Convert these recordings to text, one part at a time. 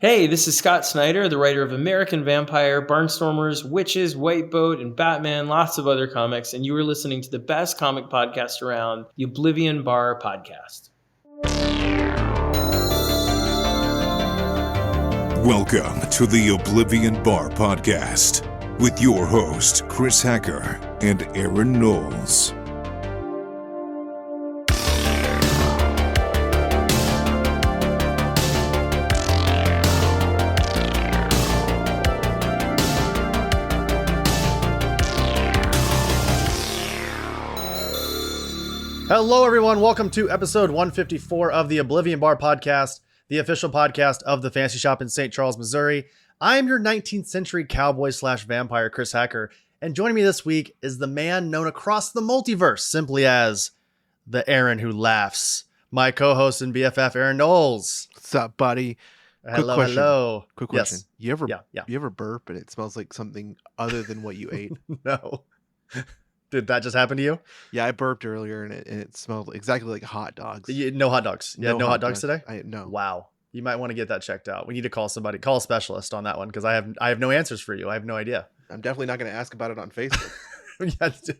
Hey, this is Scott Snyder, the writer of American Vampire, Barnstormers, Wytches, White Boat, and Batman, lots of other comics, and you are listening to the best comic podcast around, the Oblivion Bar Podcast. Welcome to the Oblivion Bar Podcast with your host, Chris Hacker and Aaron Knowles. Hello, everyone. Welcome to episode 154 of the Oblivion Bar Podcast, the official podcast of the Fantasy Shop in St. Charles, Missouri. I am your 19th century cowboy slash vampire, Chris Hacker, and joining me this week is the man known across the multiverse simply as the Aaron who laughs, my co-host and BFF, Aaron Knowles. What's up, buddy? Hello. Quick question. Yes. You ever burp and it smells like something other than what you ate? No. Did that just happen to you? Yeah, I burped earlier and it smelled exactly like hot dogs. No hot dogs. Yeah, no hot dogs today? No. Wow. You might want to get that checked out. We need to call a specialist on that one because I have no answers for you. I have no idea. I'm definitely not going to ask about it on Facebook.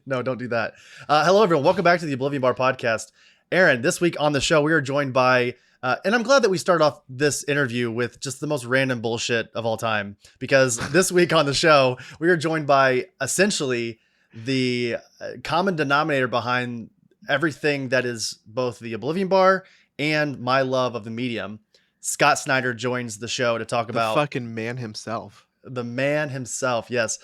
No, don't do that. Hello, everyone. Welcome back to the Oblivion Bar Podcast. Aaron, this week on the show, we are joined by, and I'm glad that we start off this interview with just the most random bullshit of all time, because this week on the show, we are joined by essentially the common denominator behind everything that is both the Oblivion Bar and my love of the medium. Scott Snyder joins the show to talk about the fucking man himself. The man himself, yes.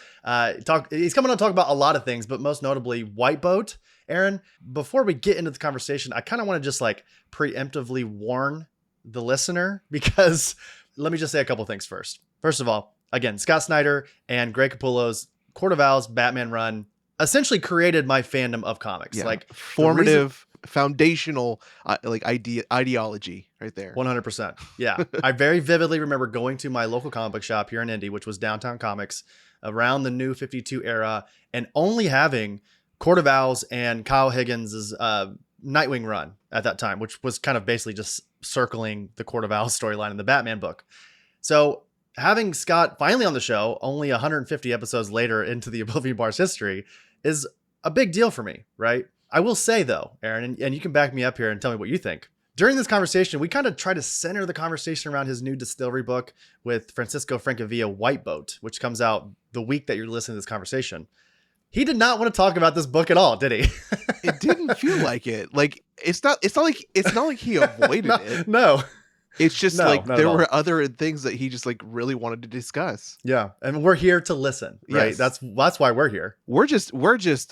He's coming on to talk about a lot of things, but most notably White Boat. Aaron, before we get into the conversation, I kind of want to just like preemptively warn the listener, because let me just say a couple things first. First of all, again, Scott Snyder and Greg Capullo's Court of Owls Batman run essentially created my fandom of comics. Yeah. Like formative, foundational, ideology right there. 100%. Yeah. I very vividly remember going to my local comic book shop here in Indy, which was Downtown Comics, around the New 52 era, and only having Court of Owls and Kyle Higgins' Nightwing run at that time, which was kind of basically just circling the Court of Owls storyline in the Batman book. So having Scott finally on the show, only 150 episodes later into the Oblivion Bar's history, is a big deal for me, right? I will say, though, Aaron, and you can back me up here and tell me what you think. During this conversation, we kind of try to center the conversation around his new distillery book with Francisco Francavilla, White Boat, which comes out the week that you're listening to this conversation. He did not want to talk about this book at all, did he? It didn't feel like it. Like it's not like he avoided it. No. It's just like there were other things that he just like really wanted to discuss. Yeah, and we're here to listen, right? Yes. That's why we're here. We're just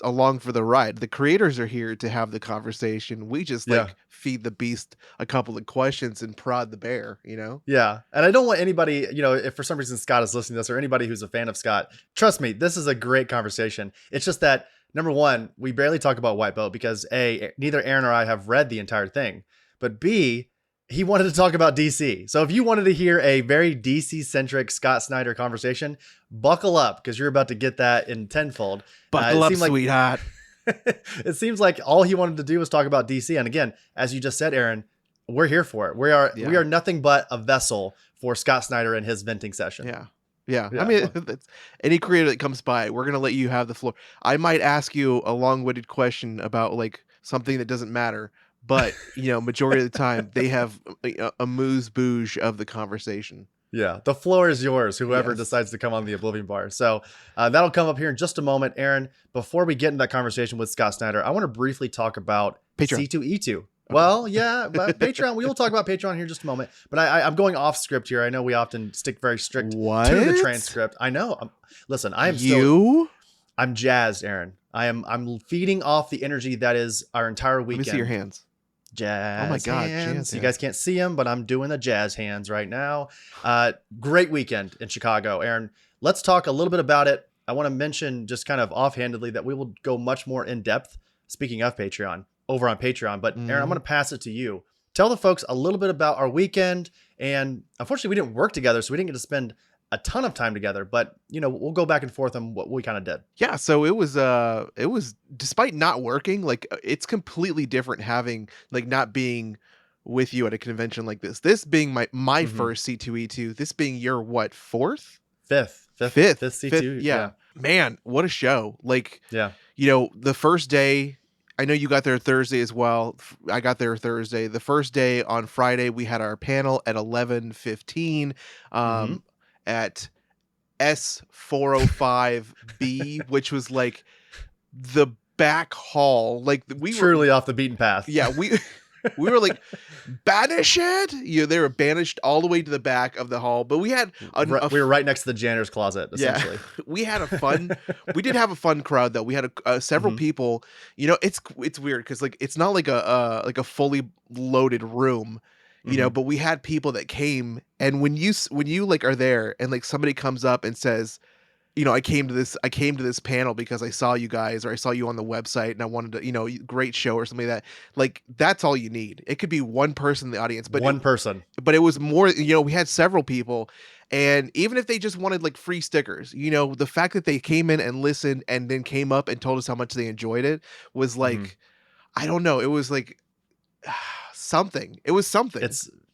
along for the ride. The creators are here to have the conversation. We just feed the beast a couple of questions and prod the bear, you know? Yeah, and I don't want anybody, if for some reason Scott is listening to this, or anybody who's a fan of Scott, trust me, this is a great conversation. It's just that, number one, we barely talk about White Boat because A, neither Aaron or I have read the entire thing, but B, he wanted to talk about DC. So if you wanted to hear a very DC-centric Scott Snyder conversation, buckle up, because you're about to get that in tenfold. Buckle up, sweetheart. It seems like all he wanted to do was talk about DC. And again, as you just said, Aaron, we're here for it. We are nothing but a vessel for Scott Snyder and his venting session. Yeah. I mean, any creator that comes by, we're going to let you have the floor. I might ask you a long-winded question about like something that doesn't matter. But, majority of the time, they have a amuse-bouche of the conversation. Yeah, the floor is yours, whoever decides to come on the Oblivion Bar. So that'll come up here in just a moment. Aaron, before we get into that conversation with Scott Snyder, I want to briefly talk about Patreon. C2E2. Okay. Well, yeah, but Patreon, we will talk about Patreon here in just a moment. But I'm going off script here. I know we often stick very strict to the transcript. I know. Listen, I'm jazzed, Aaron. I'm feeding off the energy that is our entire weekend. Let me see your hands. Jazz. Oh my God, hands. jazz You guys can't see them, but I'm doing the jazz hands right now. Great weekend in Chicago. Aaron, let's talk a little bit about it. I want to mention just kind of offhandedly that we will go much more in depth, speaking of Patreon, over on Patreon. But Aaron, I'm going to pass it to you. Tell the folks a little bit about our weekend. And unfortunately, we didn't work together, so we didn't get to spend a ton of time together, but we'll go back and forth on what we kind of did. Yeah. So it was despite not working, like it's completely different having like not being with you at a convention like this. This being my Mhm. first C2E2, this being your what, fourth? Fifth C2. Yeah. Man, what a show. Like, Yeah. the first day, I know you got there Thursday as well. I got there Thursday. The first day on Friday, we had our panel at 11:15 Mhm. at S405B, which was like the back hall. Like we Truly off the beaten path. Yeah, we were like, banish it. They were banished all the way to the back of the hall. But we had we were right next to the janitor's closet, essentially. Yeah, we had we did have a fun crowd though. We had several people. It's weird because like it's not like a fully loaded room, but we had people that came, and when you like are there and like somebody comes up and says, I came to this panel because I saw you guys, or I saw you on the website and I wanted to, great show or something like that. Like, that's all you need. It could be one person in the audience, but one person. But it was more, we had several people, and even if they just wanted like free stickers, the fact that they came in and listened and then came up and told us how much they enjoyed it was like, I don't know. It was like something. It was something.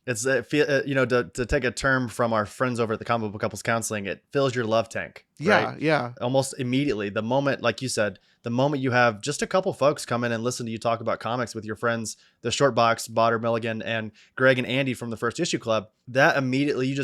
To take a term from our friends over at the Comic Book Couples Counseling, it fills your love tank. Yeah, right? yeah. Almost immediately, the moment, like you said, the moment you have just a couple folks come in and listen to you talk about comics with your friends, the Short Box, Botter, Milligan, and Greg and Andy from the First Issue Club, that immediately you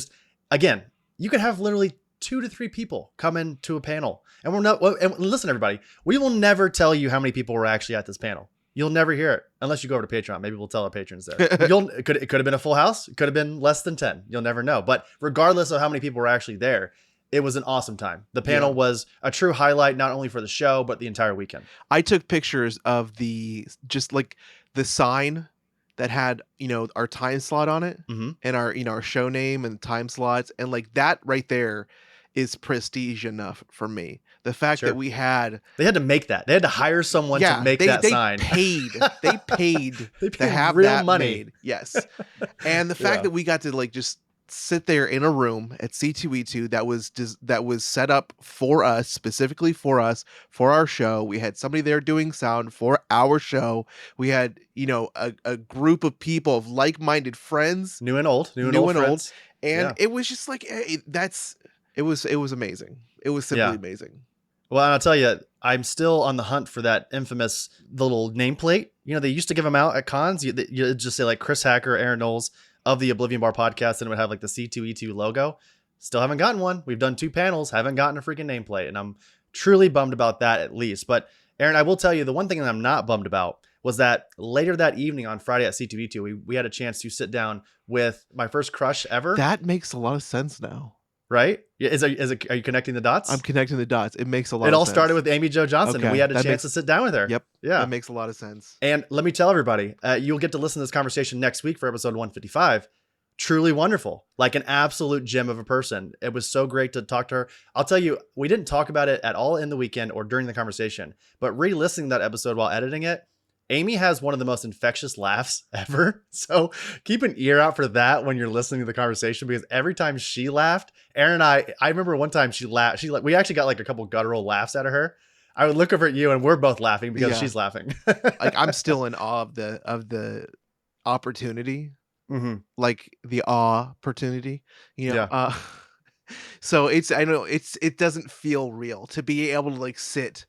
could have literally 2 to 3 people come into a panel, and and listen, everybody, we will never tell you how many people were actually at this panel. You'll never hear it unless you go over to Patreon. Maybe we'll tell our patrons there. It could have been a full house. It could have been less than 10. You'll never know. But regardless of how many people were actually there, it was an awesome time. The panel was a true highlight, not only for the show, but the entire weekend. I took pictures of just like the sign that had, our time slot on it and our show name and time slots. And like that right there is prestige enough for me. The fact that they had to make that. They had to hire someone to make that sign. They paid to have real that money. made. Yes. And the fact that we got to like just sit there in a room at C2E2 that was set up for us, specifically for us, for our show. We had somebody there doing sound for our show. We had, a group of people, of like-minded friends, new and old. And it was just like, it was amazing. It was simply amazing. Well, and I'll tell you, I'm still on the hunt for that infamous little nameplate. They used to give them out at cons. You just say like Chris Hacker, Aaron Knowles of the Oblivion Bar podcast, and it would have like the C2E2 logo. Still haven't gotten one. We've done 2 panels, haven't gotten a freaking nameplate, and I'm truly bummed about that at least. But Aaron, I will tell you, the one thing that I'm not bummed about was that later that evening on Friday at C2E2, we had a chance to sit down with my first crush ever. That makes a lot of sense now. Right? Yeah. Are you connecting the dots? I'm connecting the dots. It makes a lot of sense. It all started with Amy Jo Johnson, and we had a chance to sit down with her. Yep. Yeah. That makes a lot of sense. And let me tell everybody, you'll get to listen to this conversation next week for episode 155. Truly wonderful. Like an absolute gem of a person. It was so great to talk to her. I'll tell you, we didn't talk about it at all in the weekend or during the conversation, but re-listening to that episode while editing it, Amy has one of the most infectious laughs ever. So keep an ear out for that when you're listening to the conversation, because every time she laughed, Aaron and I remember one time she laughed. We actually got like a couple guttural laughs out of her. I would look over at you and we're both laughing because she's laughing. Like I'm still in awe of the opportunity, like the opportunity, so it doesn't feel real to be able to like sit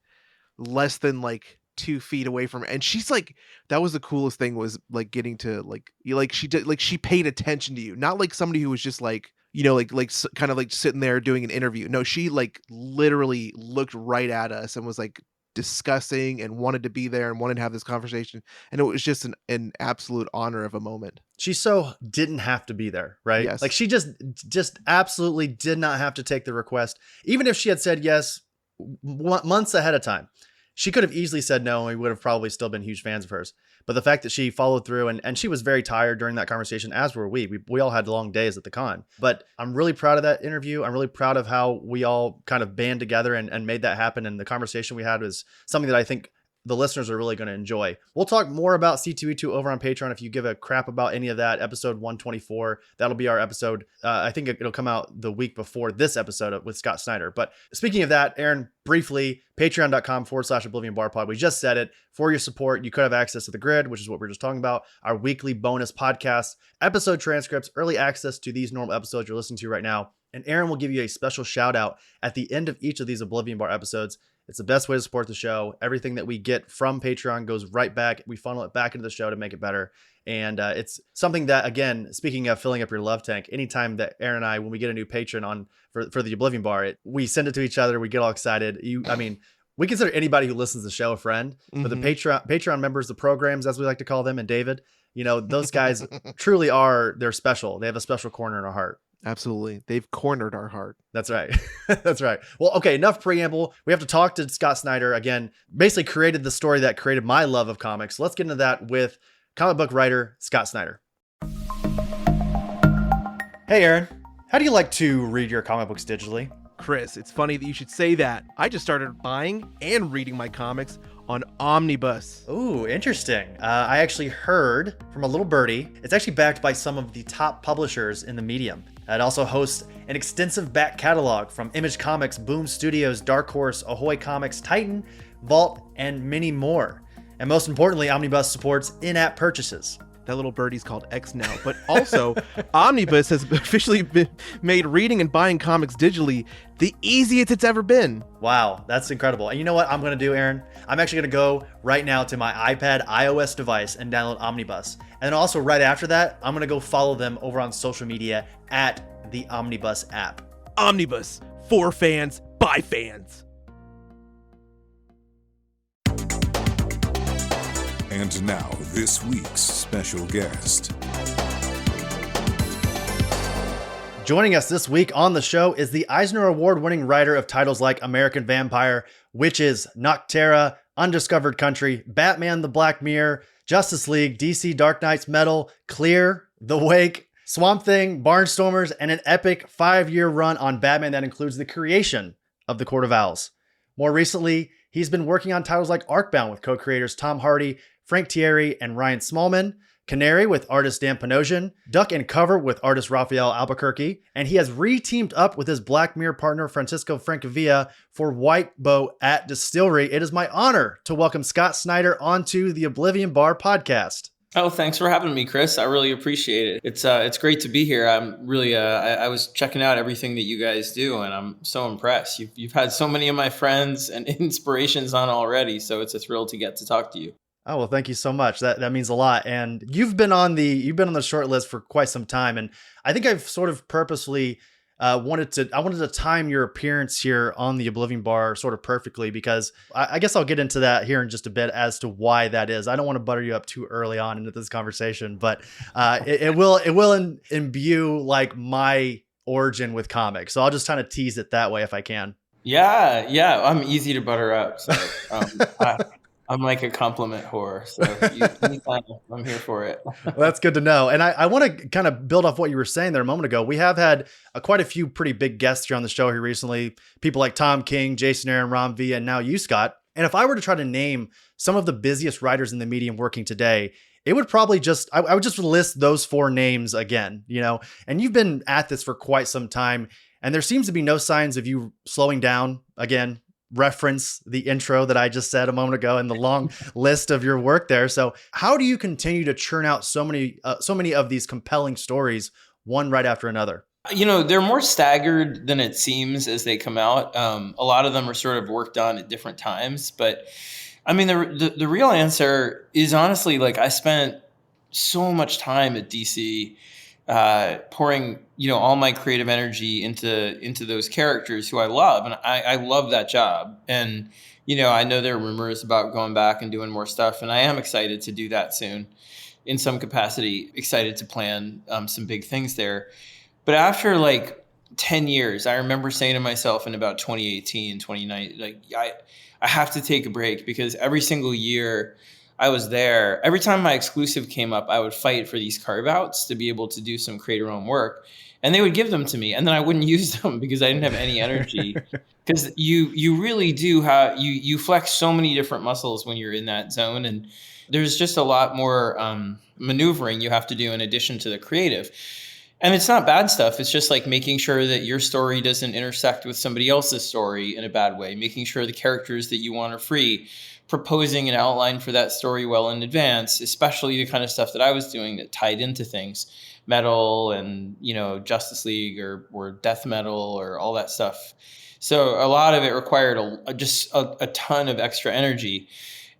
less than like 2 feet away from her. And she's like, that was the coolest thing, was like getting to like, she did, like she paid attention to you, not like somebody who was just like, kind of like sitting there doing an interview. No, she like literally looked right at us and was like discussing and wanted to be there and wanted to have this conversation. And it was just an absolute honor of a moment. She so didn't have to be there, right? Yes. Like she just absolutely did not have to take the request. Even if she had said yes months ahead of time, she could have easily said no, and we would have probably still been huge fans of hers. But the fact that she followed through, and she was very tired during that conversation, as were we. We all had long days at the con. But I'm really proud of that interview. I'm really proud of how we all kind of band together and made that happen. And the conversation we had was something that I think the listeners are really going to enjoy. We'll talk more about C2E2 over on Patreon. If you give a crap about any of that, episode 124, that'll be our episode. I think it'll come out the week before this episode with Scott Snyder. But speaking of that, Aaron, briefly, Patreon.com/Oblivion Bar Pod. We just said it. For your support, you could have access to the grid, which is what we are just talking about, our weekly bonus podcast, episode transcripts, early access to these normal episodes you're listening to right now. And Aaron will give you a special shout out at the end of each of these Oblivion Bar episodes. It's the best way to support the show. Everything that we get from Patreon goes right back. We funnel it back into the show to make it better. And it's something that, again, speaking of filling up your love tank, anytime that Aaron and I, when we get a new patron on for the Oblivion Bar, we send it to each other. We get all excited. We consider anybody who listens to the show a friend, but the Patreon members, the programs, as we like to call them, and David, those guys truly they're special. They have a special corner in our heart. Absolutely. They've cornered our heart. That's right. That's right. Well, okay, enough preamble. We have to talk to Scott Snyder again, basically created the story that created my love of comics. Let's get into that with comic book writer Scott Snyder. Hey, Aaron, how do you like to read your comic books digitally? Chris, it's funny that you should say that. I just started buying and reading my comics on Omnibus. Ooh, interesting. I actually heard from a little birdie. It's actually backed by some of the top publishers in the medium. It also hosts an extensive back catalog from Image Comics, Boom Studios, Dark Horse, Ahoy Comics, Titan, Vault, and many more. And most importantly, Omnibus supports in-app purchases. That little birdie's called X now, but also Omnibus has officially made reading and buying comics digitally the easiest it's ever been. Wow, that's incredible. And you know what I'm going to do, Aaron? I'm actually going to go right now to my iPad iOS device and download Omnibus. And then also right after that, I'm going to go follow them over on social media at the Omnibus app. Omnibus, for fans, by fans. And now, this week's special guest. Joining us this week on the show is the Eisner-Award-winning writer of titles like American Vampire, Wytches, Nocterra, Undiscovered Country, Batman the Black Mirror, Justice League, DC Dark Knight's Metal, Clear, The Wake, Swamp Thing, Barnstormers, and an epic 5-year run on Batman that includes the creation of the Court of Owls. More recently, he's been working on titles like Arcbound with co-creators Tom Hardy, Frank Thierry, and Ryan Smallman, Canary with artist Dan Panosian, Duck and Cover with artist Raphael Albuquerque, and he has re-teamed up with his Black Mirror partner Francisco Francavilla for White Boat at Distillery. It is my honor to welcome Scott Snyder onto the Oblivion Bar podcast. Oh, thanks for having me, Chris. I really appreciate it. It's great to be here. I'm really I was checking out everything that you guys do, and I'm so impressed. You've had so many of my friends and inspirations on already, so it's a thrill to get to talk to you. Oh, well, thank you so much. That means a lot. And you've been on the short list for quite some time. And I think I've sort of purposely wanted to time your appearance here on the Oblivion Bar sort of perfectly, because I guess I'll get into that here in just a bit as to why that is. I don't want to butter you up too early on into this conversation, but it will imbue like my origin with comics. So I'll just kind of tease it that way if I can. Yeah. I'm easy to butter up. So I'm like a compliment whore, so anytime, I'm here for it. Well, that's good to know. And I want to kind of build off what you were saying there a moment ago. We have had quite a few pretty big guests here on the show here recently. People like Tom King, Jason Aaron, Ram V, and now you, Scott. And if I were to try to name some of the busiest writers in the medium working today, it would probably I would just list those 4 names again, and you've been at this for quite some time, and there seems to be no signs of you slowing down. Again, reference the intro that I just said a moment ago and the long list of your work there. So how do you continue to churn out so many of these compelling stories, one right after another? They're more staggered than it seems as they come out. A lot of them are sort of worked on at different times, but I mean, the real answer is honestly, like, I spent so much time at DC pouring all my creative energy into those characters who I love, and I love that job. And I know there are rumors about going back and doing more stuff, and I am excited to do that soon in some capacity, excited to plan some big things there. But after like 10 years, I remember saying to myself in about 2018, 2019, like, I have to take a break, because every single year I was there, every time my exclusive came up, I would fight for these carve-outs to be able to do some creator-owned work. And they would give them to me, and then I wouldn't use them because I didn't have any energy. Because you really do you flex so many different muscles when you're in that zone, and there's just a lot more maneuvering you have to do in addition to the creative. And it's not bad stuff. It's just like making sure that your story doesn't intersect with somebody else's story in a bad way, making sure the characters that you want are free, proposing an outline for that story well in advance, especially the kind of stuff that I was doing that tied into things, metal and, Justice League or death metal or all that stuff. So a lot of it required a ton of extra energy.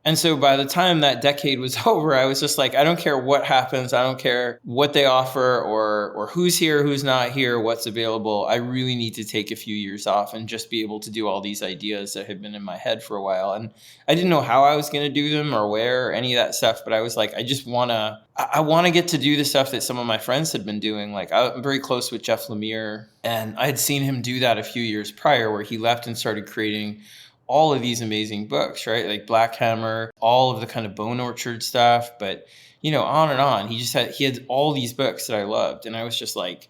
And so by the time that decade was over, I was just like, I don't care what happens. I don't care what they offer or who's here, who's not here, what's available. I really need to take a few years off and just be able to do all these ideas that had been in my head for a while. And I didn't know how I was going to do them or where or any of that stuff. But I was like, I want to get to do the stuff that some of my friends had been doing. Like I'm very close with Jeff Lemire, and I had seen him do that a few years prior where he left and started creating all of these amazing books, right? Like Black Hammer, all of the kind of Bone Orchard stuff, but on and on. He had all these books that I loved. And I was just like,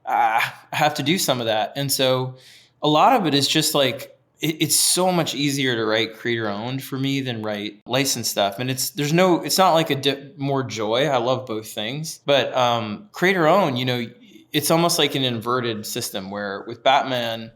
I have to do some of that. And so a lot of it is just like, it's so much easier to write creator owned for me than write licensed stuff. And it's not like more joy. I love both things, but creator owned, it's almost like an inverted system where with Batman,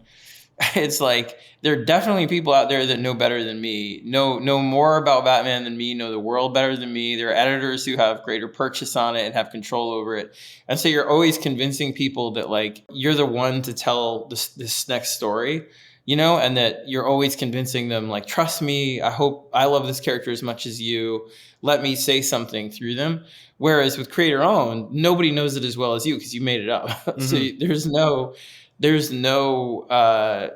it's like there are definitely people out there that know better than me, know more about Batman than me, know the world better than me. There are editors who have greater purchase on it and have control over it. And so you're always convincing people that like you're the one to tell this next story, and that you're always convincing them like, trust me, I love this character as much as you. Let me say something through them. Whereas with creator owned, nobody knows it as well as you because you made it up. Mm-hmm. So there's no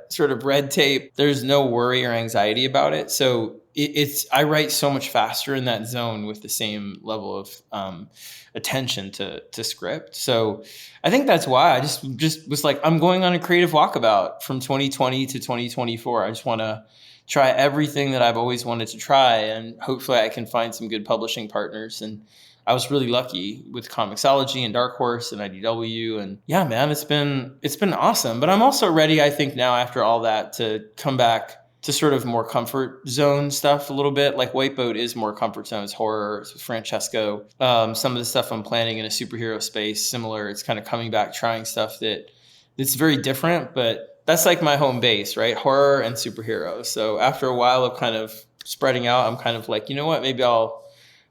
sort of red tape. There's no worry or anxiety about it. So I write so much faster in that zone with the same level of attention to script. So I think that's why I just was like, I'm going on a creative walkabout from 2020 to 2024. I just want to try everything that I've always wanted to try, and hopefully I can find some good publishing partners. And I was really lucky with Comixology and Dark Horse and IDW. And yeah, man, it's been awesome. But I'm also ready, I think now after all that, to come back to sort of more comfort zone stuff a little bit. Like White Boat is more comfort zone. It's horror. It's with Francesco. Some of the stuff I'm planning in a superhero space, similar. It's kind of coming back, trying stuff that's very different, but that's like my home base, right? Horror and superhero. So after a while of kind of spreading out, I'm kind of like, you know what, maybe I'll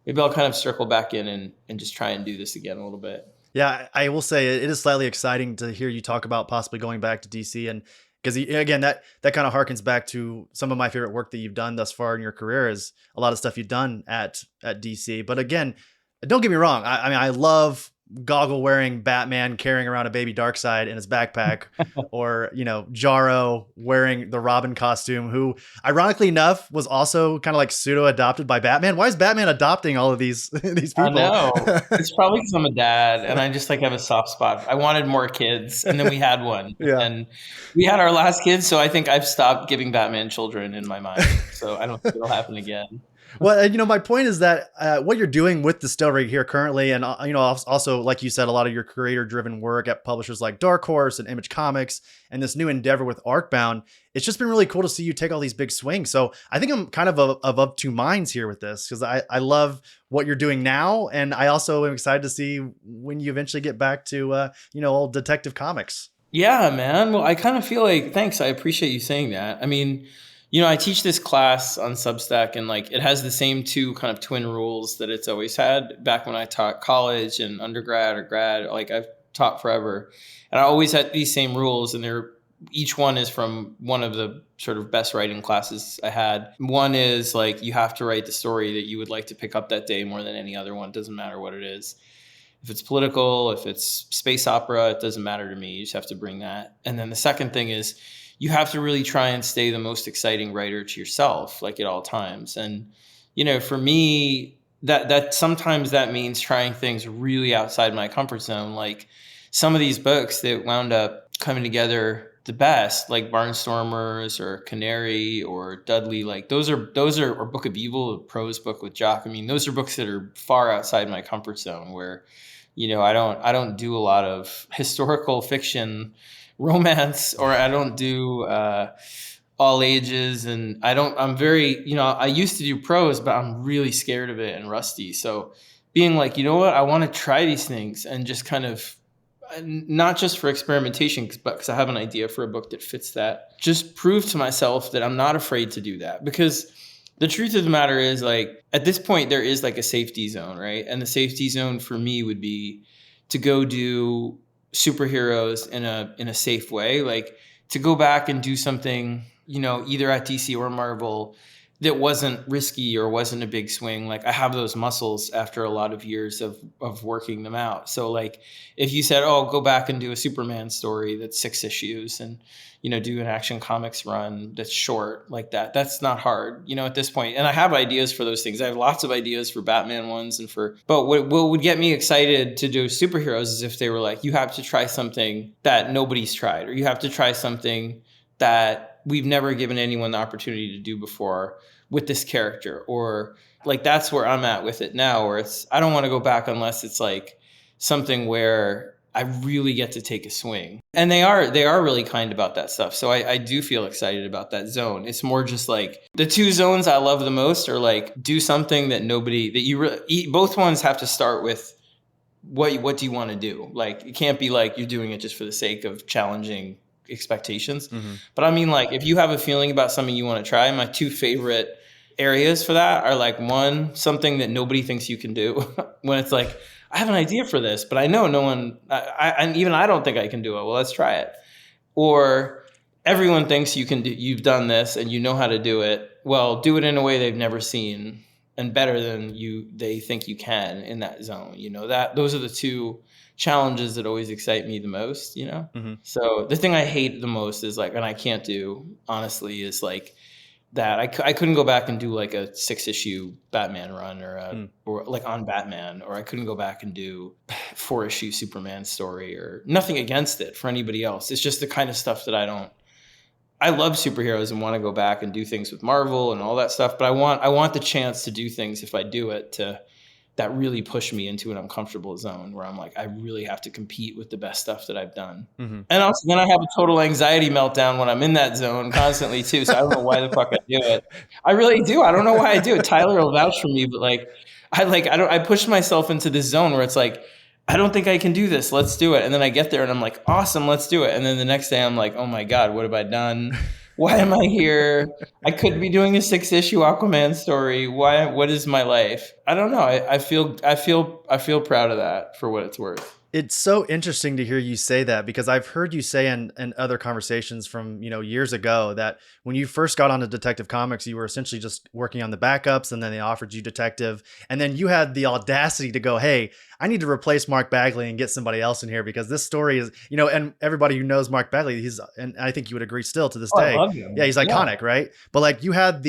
kind of circle back in and just try and do this again a little bit. Yeah, I will say it is slightly exciting to hear you talk about possibly going back to DC, and because again, that kind of harkens back to some of my favorite work that you've done thus far in your career is a lot of stuff you've done at DC. But again, don't get me wrong. I mean, I love goggle wearing Batman carrying around a baby Darkseid in his backpack, or Jarro wearing the Robin costume, who ironically enough was also kind of like pseudo adopted by Batman. Why is Batman adopting all of these people? I know. It's probably because I'm a dad and I just like have a soft spot. I wanted more kids, and then we had one. Yeah. And we had our last kid, so I think I've stopped giving Batman children in my mind. So I don't think it'll happen again. Well, my point is that what you're doing with Distillery here currently, and also like you said, a lot of your creator-driven work at publishers like Dark Horse and Image Comics, and this new endeavor with Arcbound, it's just been really cool to see you take all these big swings. So I think I'm kind of two minds here with this, because I love what you're doing now, and I also am excited to see when you eventually get back to old Detective Comics. Yeah, man. Well, I kind of feel like, thanks. I appreciate you saying that. I mean, I teach this class on Substack, and like it has the same two kind of twin rules that it's always had back when I taught college and undergrad or grad. Like I've taught forever, and I always had these same rules, and each one is from one of the sort of best writing classes I had. One is like you have to write the story that you would like to pick up that day more than any other one. It doesn't matter what it is. If it's political, if it's space opera, it doesn't matter to me. You just have to bring that. And then the second thing is, you have to really try and stay the most exciting writer to yourself, like at all times. And, for me, that sometimes that means trying things really outside my comfort zone. Like some of these books that wound up coming together the best, like Barnstormers or Canary or Dudley, like those are, or Book of Evil, a prose book with Jock. I mean, those are books that are far outside my comfort zone where, I don't do a lot of historical fiction romance, or I don't do all ages, and I'm very, I used to do prose, but I'm really scared of it and rusty. So being like, you know what, I want to try these things and just kind of not just for experimentation, but because I have an idea for a book that fits that, just prove to myself that I'm not afraid to do that. Because the truth of the matter is, like, at this point, there is like a safety zone, right? And the safety zone for me would be to go do superheroes in a safe way, like to go back and do something, either at DC or Marvel that wasn't risky or wasn't a big swing. Like I have those muscles after a lot of years of working them out. So like if you said, oh, go back and do a Superman story that's 6 issues and, do an Action Comics run that's short like that, that's not hard, at this point. And I have ideas for those things. I have lots of ideas for Batman ones but what would get me excited to do superheroes is if they were like, you have to try something that nobody's tried, or you have to try something that we've never given anyone the opportunity to do before with this character, or like that's where I'm at with it now, where I don't want to go back unless it's like something where I really get to take a swing. And they are really kind about that stuff. So I do feel excited about that zone. It's more just like the 2 zones I love the most are like do something that both ones have to start with what do you want to do? Like it can't be like you're doing it just for the sake of challenging expectations. Mm-hmm. But I mean, like if you have a feeling about something you want to try, my 2 favorite areas for that are like, one, something that nobody thinks you can do when it's like, I have an idea for this, but I know no one, even I don't think I can do it. Well, let's try it. Or everyone thinks you've done this and you know how to do it. Well, do it in a way they've never seen and better than they think you can in that zone. Those are the 2 challenges that always excite me the most, Mm-hmm. So the thing I hate the most is like, and I can't do honestly, is like that I couldn't go back and do like a 6-issue Batman run or like on Batman, or I couldn't go back and do 4-issue Superman story, or nothing against it for anybody else. It's just the kind of stuff that I love superheroes and want to go back and do things with Marvel and all that stuff. But I want the chance to do things, if I do it, that really push me into an uncomfortable zone where I'm like, I really have to compete with the best stuff that I've done. Mm-hmm. And also then I have a total anxiety meltdown when I'm in that zone constantly too. So I don't know why the fuck I do it. I really do. I don't know why I do it. Tyler will vouch for me, but I push myself into this zone where it's like, I don't think I can do this. Let's do it. And then I get there and I'm like, awesome, let's do it. And then the next day I'm like, oh my God, what have I done? Why am I here? I could be doing a 6-issue Aquaman story. Why? What is my life? I don't know. I feel proud of that for what it's worth. It's so interesting to hear you say that, because I've heard you say in other conversations from, years ago, that when you first got onto Detective Comics, you were essentially just working on the backups, and then they offered you Detective. And then you had the audacity to go, hey, I need to replace Mark Bagley and get somebody else in here, because this story is, and everybody who knows Mark Bagley, and I think you would agree still to this day. I love him. Yeah, he's iconic, right? But like you had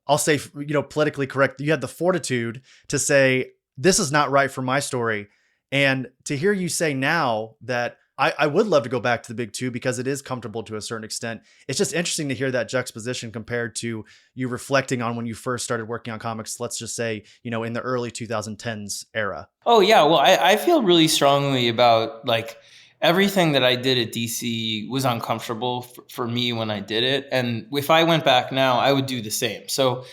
I'll say, politically correct, you had the fortitude to say, this is not right for my story. And to hear you say now that I would love to go back to the big 2 because it is comfortable to a certain extent. It's just interesting to hear that juxtaposition compared to you reflecting on when you first started working on comics, let's just say, in the early 2010s era. Oh, yeah. Well, I feel really strongly about like everything that I did at DC was uncomfortable for me when I did it. And if I went back now, I would do the same. So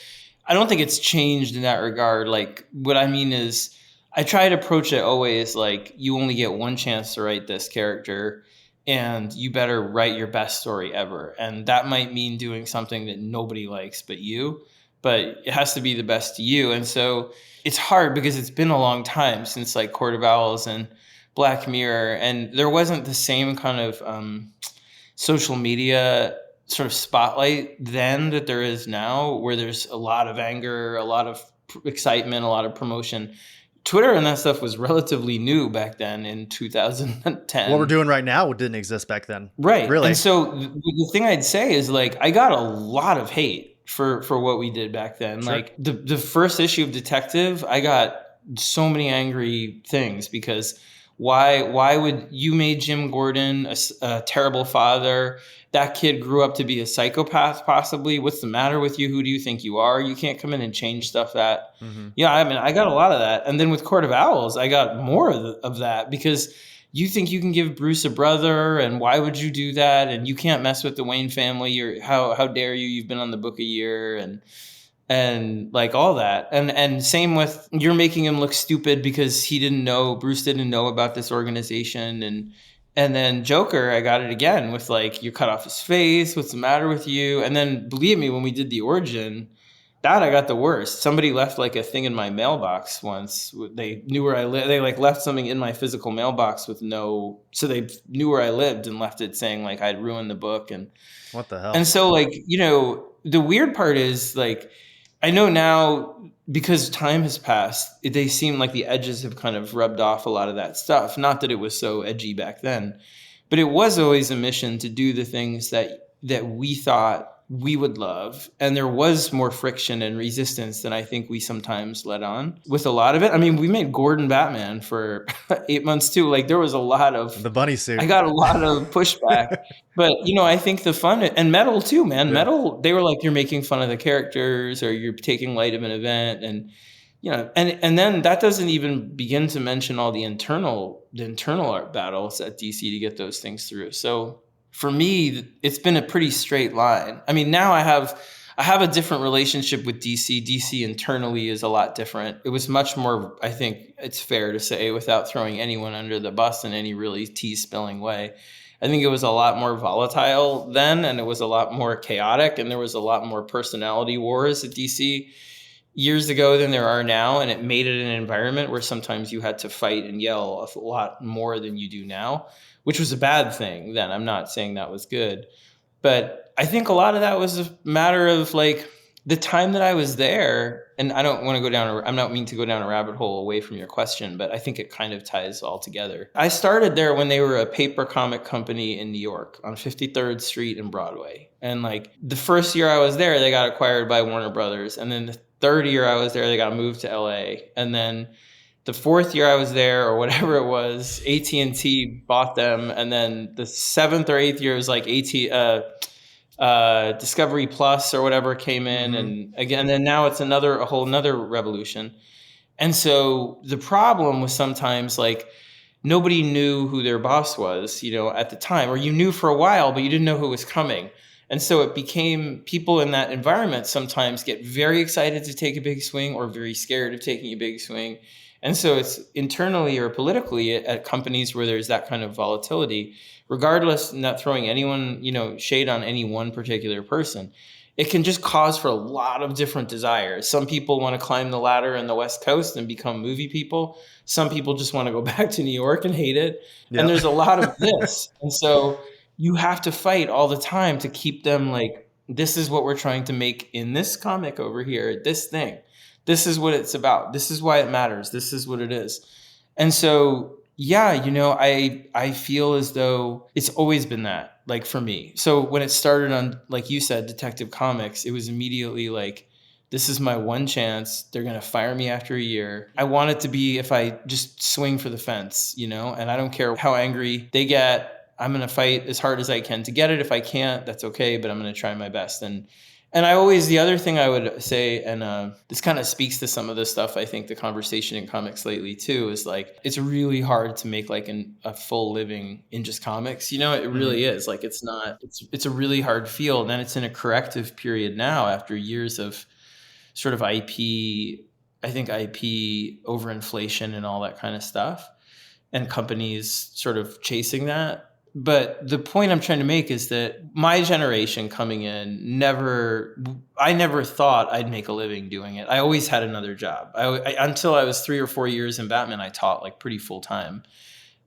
I don't think it's changed in that regard. Like what I mean is, I try to approach it always like you only get one chance to write this character and you better write your best story ever. And that might mean doing something that nobody likes but you, but it has to be the best to you. And so it's hard because it's been a long time since like Court of Owls and Black Mirror, and there wasn't the same kind of social media sort of spotlight then that there is now, where there's a lot of anger, a lot of excitement, a lot of promotion. Twitter and that stuff was relatively new back then in 2010. What we're doing right now didn't exist back then. Right. Really. And so the thing I'd say is like, I got a lot of hate for what we did back then. Sure. Like the first issue of Detective, I got so many angry things because why would you made Jim Gordon a terrible father? That kid grew up to be a psychopath, possibly. What's the matter with you? Who do you think you are? You can't come in and change stuff that. Mm-hmm. Yeah, I mean, I got a lot of that. And then with Court of Owls, I got more of that because you think you can give Bruce a brother, and why would you do that? And you can't mess with the Wayne family. How dare you? You've been on the book a year. And and like all that. And same with, you're making him look stupid because Bruce didn't know about this organization. And then Joker, I got it again with like, you cut off his face, what's the matter with you? And then believe me, when we did the origin, that I got the worst. Somebody left like a thing in my mailbox once. They knew where I lived. They like left something in my physical mailbox so they knew where I lived and left it saying like I'd ruined the book. And What the hell? And so like, the weird part is like, I know now because time has passed, they seem like the edges have kind of rubbed off a lot of that stuff. Not that it was so edgy back then, but it was always a mission to do the things that we thought we would love. And there was more friction and resistance than I think we sometimes let on with a lot of it. I mean, we made Gordon Batman for 8 months too. Like there was a lot of the bunny suit. I got a lot of pushback, but I think the fun and Metal too, man. Yeah. Metal, they were like, you're making fun of the characters or you're taking light of an event. And, and then that doesn't even begin to mention all the internal art battles at DC to get those things through. So for me, it's been a pretty straight line. I mean, now I have a different relationship with DC. DC internally is a lot different. It was much more, I think it's fair to say, without throwing anyone under the bus in any really tea-spilling way, I think it was a lot more volatile then, and it was a lot more chaotic, and there was a lot more personality wars at DC years ago than there are now, and it made it an environment where sometimes you had to fight and yell a lot more than you do now, which was a bad thing then. I'm not saying that was good. But I think a lot of that was a matter of like the time that I was there, and I don't want to go down, I'm not meaning to go down a rabbit hole away from your question, but I think it kind of ties all together. I started there when they were a paper comic company in New York on 53rd Street and Broadway. And like the first year I was there, they got acquired by Warner Brothers. And then the third year I was there, they got moved to LA. And then the fourth year I was there, or whatever it was, AT&T bought them. And then the seventh or eighth year was like Discovery Plus or whatever came in. Mm-hmm. And again, then now it's a whole nother revolution. And so the problem was sometimes like nobody knew who their boss was, at the time, or you knew for a while, but you didn't know who was coming. And so it became, people in that environment sometimes get very excited to take a big swing or very scared of taking a big swing. And so it's internally or politically at companies where there's that kind of volatility, regardless, not throwing anyone, shade on any one particular person, it can just cause for a lot of different desires. Some people want to climb the ladder in the West Coast and become movie people. Some people just want to go back to New York and hate it. Yep. And there's a lot of this. And so you have to fight all the time to keep them like, this is what we're trying to make in this comic over here, this thing. This is what it's about. This is why it matters. This is what it is. And so, yeah, I feel as though it's always been that, like for me. So when it started on, like you said, Detective Comics, it was immediately like, this is my one chance. They're going to fire me after a year. I want it to be if I just swing for the fence, and I don't care how angry they get. I'm going to fight as hard as I can to get it. If I can't, that's okay, but I'm going to try my best. And the other thing I would say, and this kind of speaks to some of the stuff I think the conversation in comics lately too, is like, it's really hard to make like a full living in just comics. It really is. Like, it's a really hard field, and it's in a corrective period now after years of sort of IP overinflation and all that kind of stuff, and companies sort of chasing that. But the point I'm trying to make is that my generation coming in, I never thought I'd make a living doing it. I always had another job. Until I was 3 or 4 years in Batman, I taught like pretty full time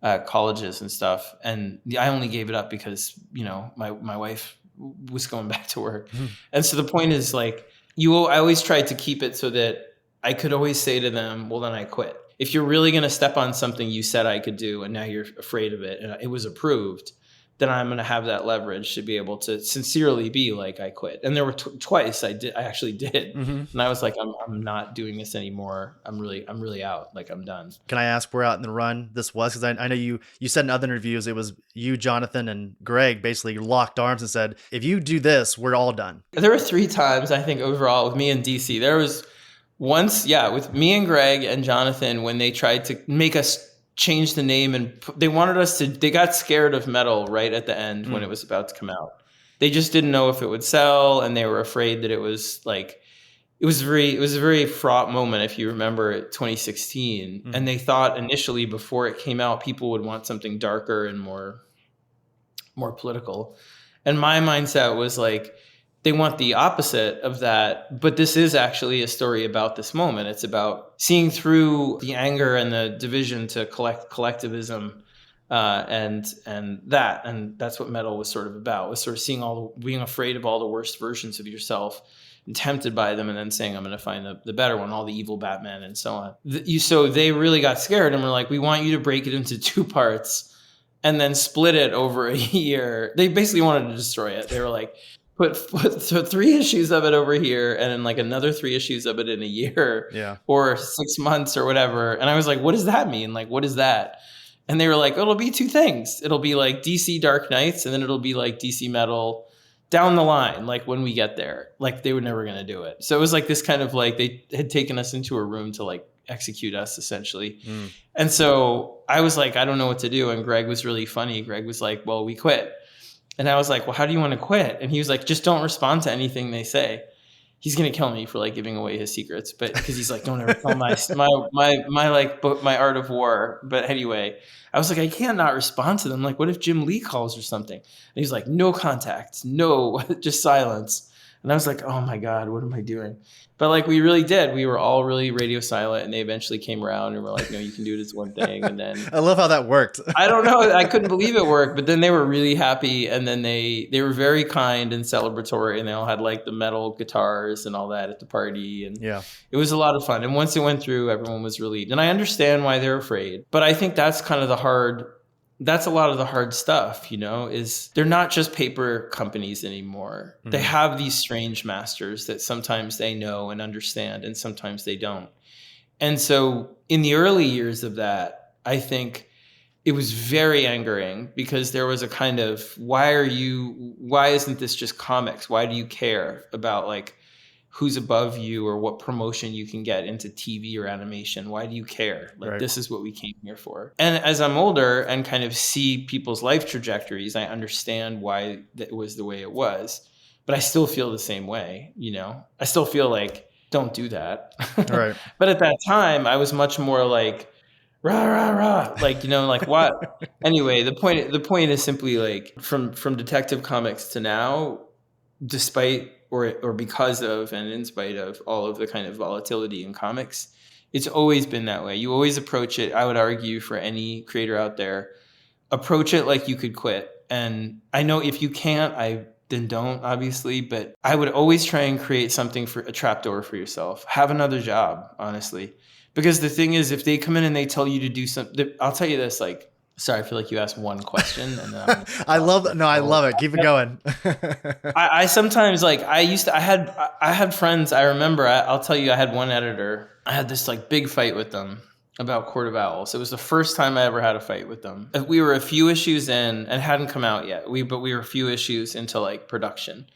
at colleges and stuff. And I only gave it up because, my wife was going back to work. Mm-hmm. And so the point is like, I always tried to keep it so that I could always say to them, well, then I quit. If you're really going to step on something you said I could do and now you're afraid of it and it was approved, then I'm going to have that leverage to be able to sincerely be like, I quit. And there were twice I actually did. Mm-hmm. And I was like, I'm not doing this anymore. I'm really out. Like, I'm done. Can I ask where out in the run this was? Because I know you said in other interviews, it was you, Jonathan, and Greg basically locked arms and said, if you do this, we're all done. There were 3 times, I think, overall with me and DC. There was once, with me and Greg and Jonathan, when they tried to make us change the name and they got scared of Metal right at the end when it was about to come out. They just didn't know if it would sell, and they were afraid that it was like, it was a very fraught moment, if you remember 2016. And they thought initially before it came out, people would want something darker and more political. And my mindset was like, they want the opposite of that. But this is actually a story about this moment. It's about seeing through the anger and the division to collectivism. And that's what metal was sort of about, was sort of being afraid of all the worst versions of yourself and tempted by them, and then saying, I'm going to find the better one, all the evil Batman and so on. So they really got scared and were like, we want you to break it into 2 parts and then split it over a year. They basically wanted to destroy it. They were like, put 3 issues of it over here and then like another 3 issues of it in a year or 6 months or whatever. And I was like, what does that mean? Like, what is that? And they were like, it'll be 2 things. It'll be like DC Dark Knights, and then it'll be like DC Metal down the line, like when we get there. Like they were never going to do it. So it was like this kind of like they had taken us into a room to like execute us essentially. And so I was like, I don't know what to do. And Greg was really funny. Greg was like, well, we quit. And I was like, well, how do you want to quit? And he was like, just don't respond to anything they say. He's going to kill me for like giving away his secrets, but because he's like, don't ever tell my art of war. But anyway, I was like, I can't not respond to them. Like, what if Jim Lee calls or something? And he's like, no contacts, no, just silence. And I was like, oh my God, what am I doing? But like, we really did. We were all really radio silent, and they eventually came around and were like, no, you can do it as one thing. And then I love how that worked. I don't know. I couldn't believe it worked, but then they were really happy. And then they were very kind and celebratory, and they all had like the metal guitars and all that at the party. And it was a lot of fun. And once it went through, everyone was relieved. And I understand why they're afraid, but I think that's kind of that's a lot of the hard stuff, is they're not just paper companies anymore. They have these strange masters that sometimes they know and understand, and sometimes they don't. And so in the early years of that, I think it was very angering, because there was a kind of, why isn't this just comics? Why do you care about like who's above you or what promotion you can get into TV or animation? Why do you care? Like, This is what we came here for. And as I'm older and kind of see people's life trajectories, I understand why it was the way it was, but I still feel the same way. I still feel like, don't do that. Right. But at that time I was much more like, rah, rah, rah. Like, like what? Anyway, the point is simply like, from Detective Comics to now, despite or because of and in spite of all of the kind of volatility in comics, it's always been that way. You always approach it, I would argue, for any creator out there, approach it like you could quit. And I know if you can't, then don't, obviously, but I would always try and create something for a trapdoor for yourself. Have another job, honestly. Because the thing is, if they come in and they tell you to do something, I'll tell you this, like, sorry, I feel like you asked one question. And then I love it. Keep it going. I sometimes like, I had friends. I remember, I'll tell you, I had one editor. I had this like big fight with them about Court of Owls. It was the first time I ever had a fight with them. We were a few issues in and hadn't come out yet. But we were a few issues into like production.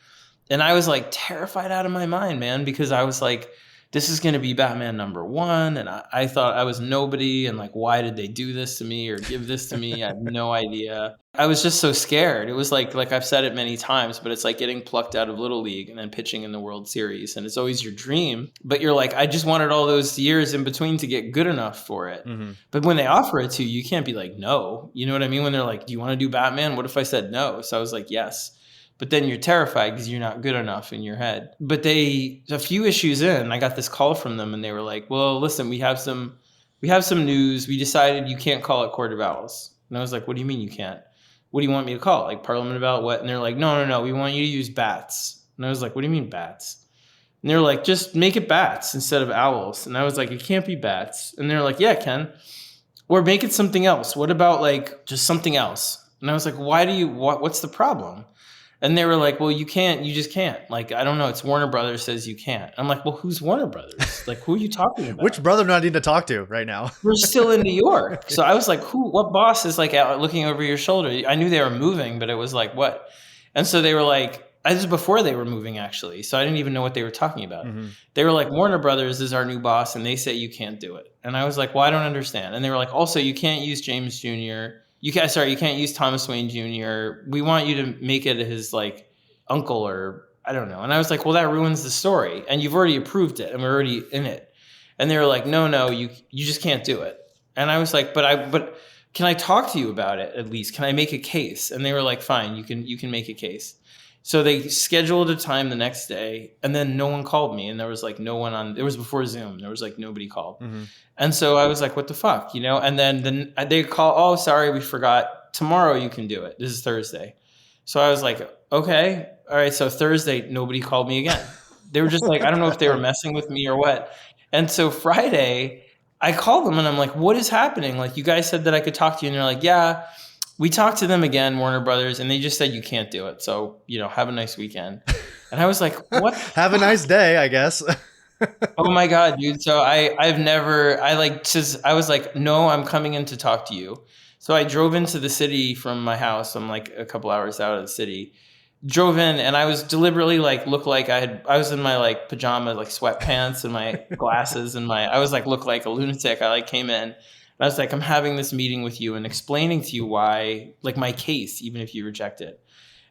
And I was like terrified out of my mind, man, because I was like, this is going to be Batman #1. And I thought I was nobody. And like, why did they do this to me or give this to me? I have no idea. I was just so scared. It was like I've said it many times, but it's like getting plucked out of Little League and then pitching in the World Series. And it's always your dream. But you're like, I just wanted all those years in between to get good enough for it. Mm-hmm. But when they offer it to you, you can't be like, no. You know what I mean? When they're like, do you want to do Batman? What if I said no? So I was like, yes. But then you're terrified because you're not good enough in your head. But a few issues in, I got this call from them and they were like, well, listen, we have some news. We decided you can't call it Court of Owls. And I was like, what do you mean you can't? What do you want me to call it? Like Parliament about what? And they're like, no. We want you to use bats. And I was like, what do you mean bats? And they're like, just make it bats instead of owls. And I was like, it can't be bats. And they're like, yeah, it can. Or make it something else. What about like just something else? And I was like, what's the problem? And they were like, well, you just can't. Like, I don't know. It's Warner Brothers says you can't. I'm like, well, who's Warner Brothers? Like, who are you talking about? Which brother do I need to talk to right now? We're still in New York. So I was like, what boss is like out looking over your shoulder? I knew they were moving, but it was like, what? And so they were like, this is before they were moving, actually. So I didn't even know what they were talking about. Mm-hmm. They were like, Warner Brothers is our new boss, and they say you can't do it. And I was like, well, I don't understand. And they were like, also, you can't use James Jr., you can't use Thomas Wayne Jr. We want you to make it his like uncle or I don't know. And I was like, well, that ruins the story. And you've already approved it and we're already in it. And they were like, no, you just can't do it. And I was like, but can I talk to you about it at least? Can I make a case? And they were like, fine, you can make a case. So they scheduled a time the next day, and then no one called me, and there was like no one on. It was before Zoom. There was like nobody called, and so I was like, "What the fuck," And then they call. Oh, sorry, we forgot. Tomorrow you can do it. This is Thursday. So I was like, okay, all right. So Thursday, nobody called me again. They were just like, I don't know if they were messing with me or what. And so Friday, I called them and I'm like, what is happening? Like, you guys said that I could talk to you, and they're like, yeah. We talked to them again, Warner Brothers, and they just said you can't do it. So, have a nice weekend. And I was like, what? Have a nice day, I guess. Oh my God, dude. So I was like, no, I'm coming in to talk to you. So I drove into the city from my house. I'm like a couple hours out of the city. Drove in, and I was deliberately looked like I was in my pajamas, sweatpants and my glasses and looked like a lunatic. I came in. I was like, I'm having this meeting with you and explaining to you why, my case, even if you reject it.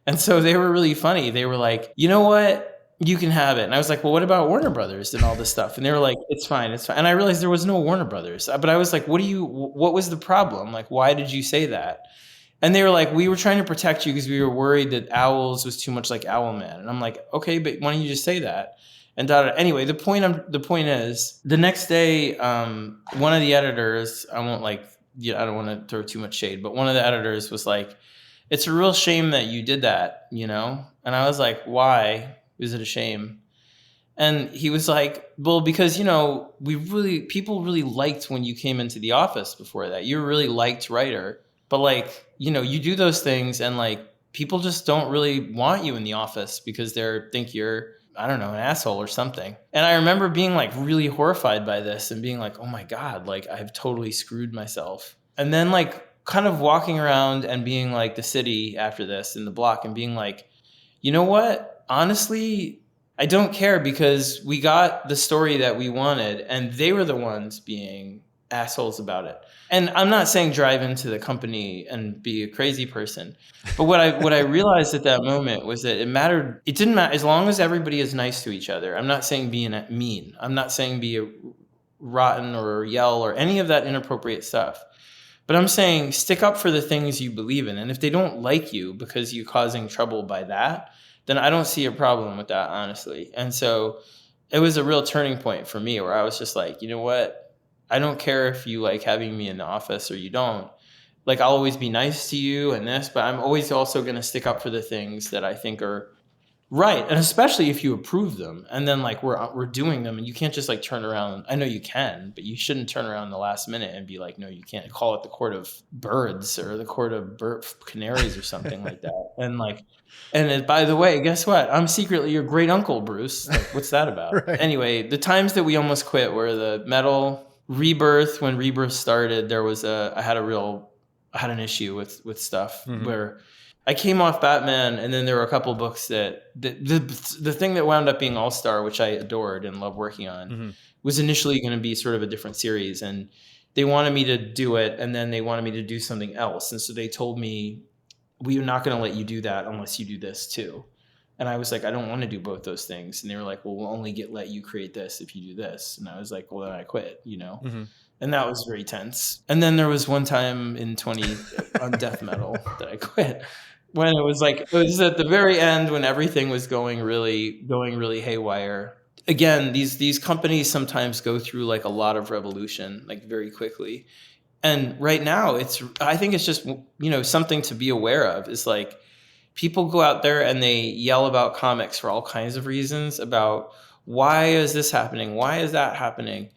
And so they were really funny. They were like, you know what? You can have it. And I was like, well, what about Warner Brothers and all this stuff? And they were like, it's fine. It's fine. And I realized there was no Warner Brothers. But I was like, what was the problem? Why did you say that? And they were like, we were trying to protect you because we were worried that Owls was too much like Owlman. And I'm like, okay, but why don't you just say that? And anyway, the point is, the next day, one of the editors, I don't want to throw too much shade, but one of the editors was like, it's a real shame that you did that, And I was like, why is it a shame? And he was like, well, because, people really liked when you came into the office before that. You're a really liked writer, but you do those things and people just don't really want you in the office because think you're, I don't know, an asshole or something. And I remember being really horrified by this and being like, oh my God, I've totally screwed myself. And then kind of walking around and being the city after this in the block and being like, you know what? Honestly, I don't care because we got the story that we wanted and they were the ones being assholes about it. And I'm not saying drive into the company and be a crazy person, but what I realized at that moment was that it didn't matter as long as everybody is nice to each other. I'm not saying be mean. I'm not saying be a rotten or yell or any of that inappropriate stuff. But I'm saying stick up for the things you believe in. And if they don't like you because you're causing trouble by that, then I don't see a problem with that, honestly. And so it was a real turning point for me where I was just like, you know what? I don't care if you like having me in the office or you don't. I'll always be nice to you and this, but I'm always also going to stick up for the things that I think are right. And especially if you approve them and then we're doing them and you can't just turn around. I know you can, but you shouldn't turn around in the last minute and be like, no, you can't. Call it the court of birds or the court of canaries or something like that. And by the way, guess what? I'm secretly your great uncle, Bruce. What's that about? Right. Anyway, the times that we almost quit were the metal Rebirth. When Rebirth started, there was I had an issue with stuff where I came off Batman, and then there were a couple books that the thing that wound up being All-Star, which I adored and loved working on, was initially going to be sort of a different series, and they wanted me to do it, and then they wanted me to do something else, and so they told me, we are not going to let you do that unless you do this too. And I was like, I don't want to do both those things. And they were like, well, we'll only let you create this if you do this. And I was like, well, then I quit, And that was very tense. And then there was one time in on Death Metal that I quit when it was at the very end when everything was going really haywire. Again, these companies sometimes go through a lot of revolution, very quickly. And right now I think it's just, something to be aware of is people go out there and they yell about comics for all kinds of reasons about why is this happening? Why is that happening?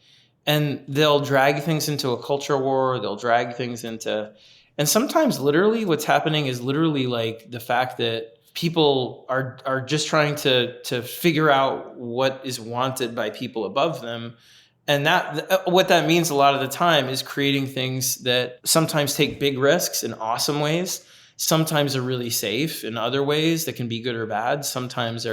And they'll drag things into a culture war. They'll drag things into, and sometimes literally what's happening is literally the fact that people are just trying to figure out what is wanted by people above them. And what that means a lot of the time is creating things that sometimes take big risks in awesome ways. Sometimes are really safe in other ways that can be good or bad. Sometimes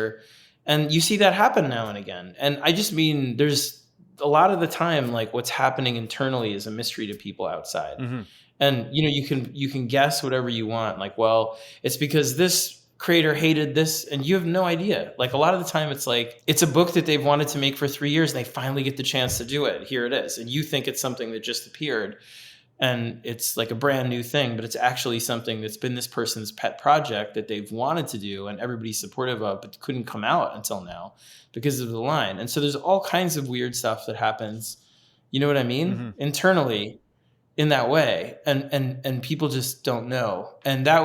and you see that happen now and again. And I just mean, there's a lot of the time, what's happening internally is a mystery to people outside. And, you can guess whatever you want. Well, it's because this creator hated this, and you have no idea. Like a lot of the time it's like, it's a book that they've wanted to make for 3 years and they finally get the chance to do it. Here it is. And you think it's something that just appeared and it's like a brand new thing, but it's actually something that's been this person's pet project that they've wanted to do and everybody's supportive of, but couldn't come out until now because of the line. And so there's all kinds of weird stuff that happens, you know what I mean? Internally in that way. And people just don't know. And that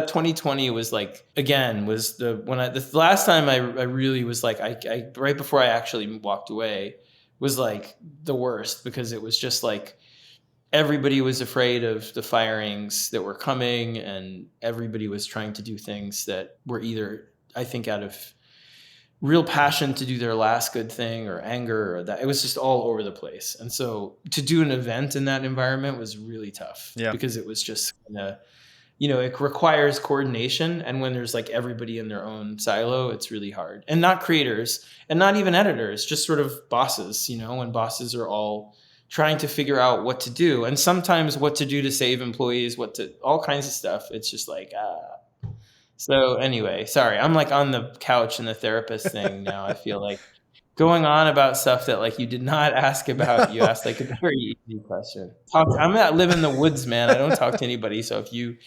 2020 was like, again, was the last time I really was like, I right before I actually walked away was like the worst, because it was just like, everybody was afraid of the firings that were coming, and everybody was trying to do things that were either, I think, out of real passion to do their last good thing or anger, or that it was just all over the place. And so to do an event in that environment was really tough, because it was just it requires coordination. And when there's like everybody in their own silo, it's really hard. And not creators and not even editors, just sort of bosses, when bosses are all trying to figure out what to do, and sometimes what to do to save employees, all kinds of stuff. It's just like, So anyway, sorry, I'm like on the couch in the therapist thing now. I feel like going on about stuff that like you did not ask about. You asked like a very easy question. I'm not live in the woods, man. I don't talk to anybody. So if you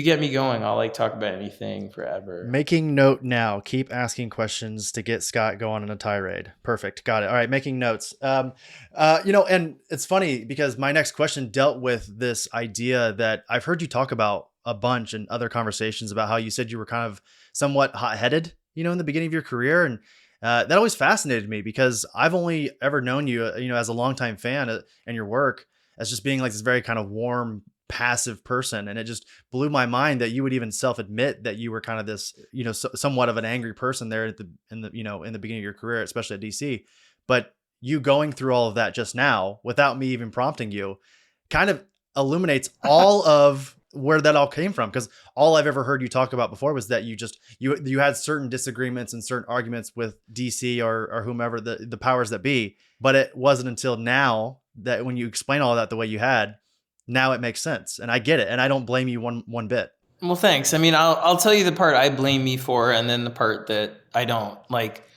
get me going, I'll like talk about anything forever. Making note now. Keep asking questions to get Scott going on a tirade. Perfect. Got it. All right. Making notes. And it's funny because my next question dealt with this idea that I've heard you talk about a bunch in other conversations about how you said you were kind of somewhat hot-headed, in the beginning of your career. And that always fascinated me because I've only ever known you, as a longtime fan and your work as just being like this very kind of warm, passive person. And it just blew my mind that you would even self-admit that you were kind of this, somewhat of an angry person there in the beginning of your career, especially at DC. But you going through all of that just now without me even prompting you kind of illuminates all of where that all came from. Because all I've ever heard you talk about before was that you had certain disagreements and certain arguments with DC or whomever the powers that be. But it wasn't until now that when you explain all that the way you had, now it makes sense. And I get it. And I don't blame you one bit. Well, thanks. I mean, I'll tell you the part I blame me for, and then the part that I don't. Like,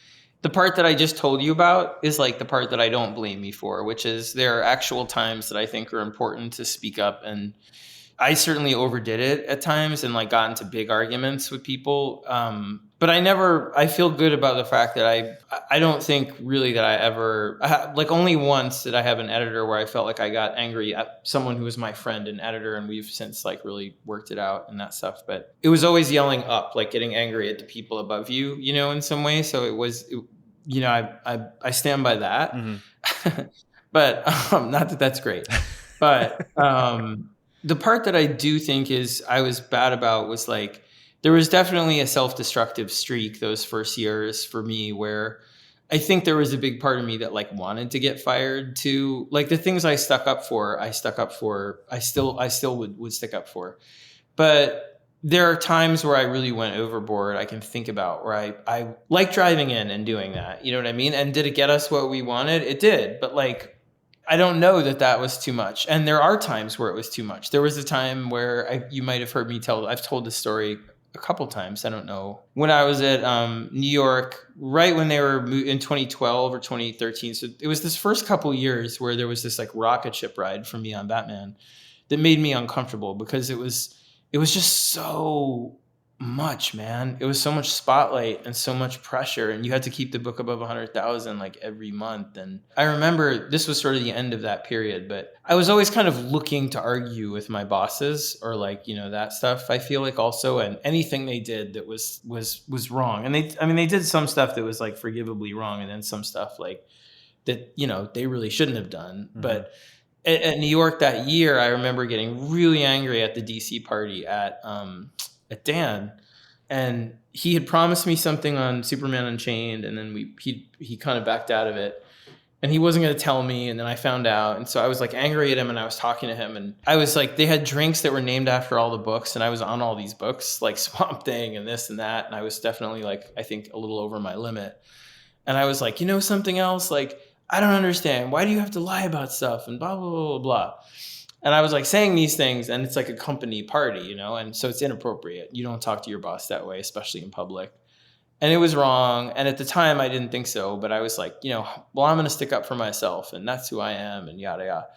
the part that I just told you about is like the part that I don't blame me for, which is there are actual times that I think are important to speak up. And I certainly overdid it at times and like got into big arguments with people. But I feel good about the fact that I don't think really that I ever, like only once did I have an editor where I felt like I got angry at someone who was my friend and editor, and we've since like really worked it out and that stuff. But it was always yelling up, like getting angry at the people above you, in some way. So it was, I stand by that. Mm-hmm. But not that that's great. But the part that I do think is I was bad about was like, there was definitely a self-destructive streak those first years for me where I think there was a big part of me that like wanted to get fired too. Like the things I stuck up for, I still would stick up for. But there are times where I really went overboard. I can think about where I like driving in and doing that. You know what I mean? And did it get us what we wanted? It did. But like, I don't know that was too much. And there are times where it was too much. There was a time where you might have heard me I've told this story a couple times. I don't know. When I was at New York, right when they were in 2012 or 2013. So it was this first couple years where there was this like rocket ship ride for me on Batman that made me uncomfortable because it was just so much, man. It was so much spotlight and so much pressure, and you had to keep the book above 100,000 like every month. And I remember this was sort of the end of that period, but I was always kind of looking to argue with my bosses or like, that stuff. I feel like also, and anything they did that was wrong. And they did some stuff that was like forgivably wrong, and then some stuff like that, they really shouldn't have done. Mm-hmm. But at New York that year, I remember getting really angry at the DC party at Dan, and he had promised me something on Superman Unchained, and then he kind of backed out of it, and he wasn't going to tell me, and then I found out, and so I was like angry at him, and I was talking to him, and I was like, they had drinks that were named after all the books, and I was on all these books like Swamp Thing and this and that, and I was definitely like, I think a little over my limit, and I was like, something else, like I don't understand, why do you have to lie about stuff and blah blah blah blah blah. And I was like saying these things, and it's like a company party, you know, and so it's inappropriate. You don't talk to your boss that way, especially in public. And it was wrong. And at the time, I didn't think so, but I was like, you know, well, I'm going to stick up for myself, and that's who I am, and yada yada.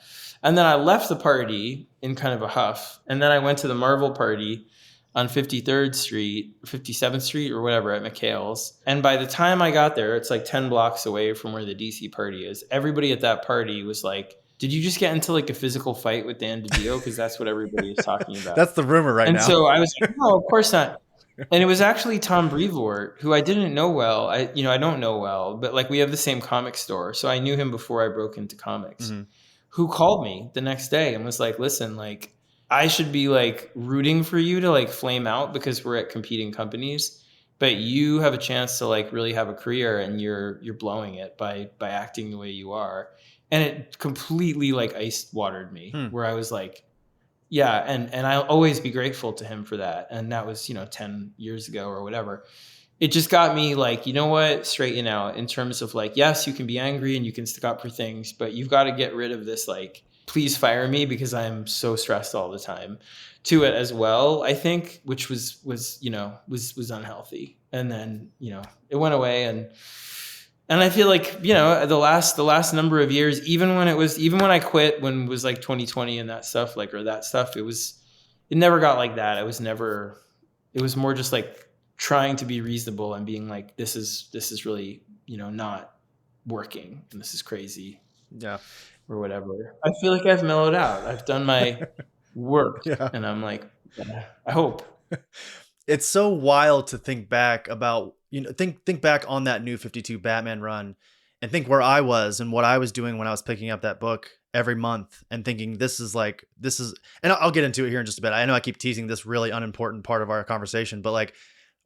And then I left the party in kind of a huff, and then I went to the Marvel party on 53rd Street, 57th Street, or whatever at McHale's. And by the time I got there, it's like 10 blocks away from where the DC party is. Everybody at that party was like, did you just get into like a physical fight with Dan DiDio? Because that's what everybody is talking about. That's the rumor right now. And so I was like, no, of course not. And it was actually Tom Brevoort, who I didn't know well. I don't know well, but like we have the same comic store. So I knew him before I broke into comics, who called me the next day and was like, listen, like I should be like rooting for you to like flame out because we're at competing companies, but you have a chance to like really have a career, and you're blowing it by acting the way you are. And it completely like ice watered me, where I was like, yeah. And I'll always be grateful to him for that. And that was, 10 years ago or whatever. It just got me like, you know what, straighten out in terms of like, yes, you can be angry and you can stick up for things, but you've got to get rid of this, like, please fire me because I'm so stressed all the time to it as well, I think, which was unhealthy. And then, it went away, and I feel like, the last number of years, even when I quit, when it was like 2020 and that stuff, it never got like that. It was more just like trying to be reasonable and being like, this is really, not working, and this is crazy. Yeah. Or whatever. I feel like I've mellowed out. I've done my work, and I'm like, I hope. It's so wild to think back about, think back on that New 52 Batman run and think where I was and what I was doing when I was picking up that book every month and thinking this is, and I'll get into it here in just a bit. I know I keep teasing this really unimportant part of our conversation, but like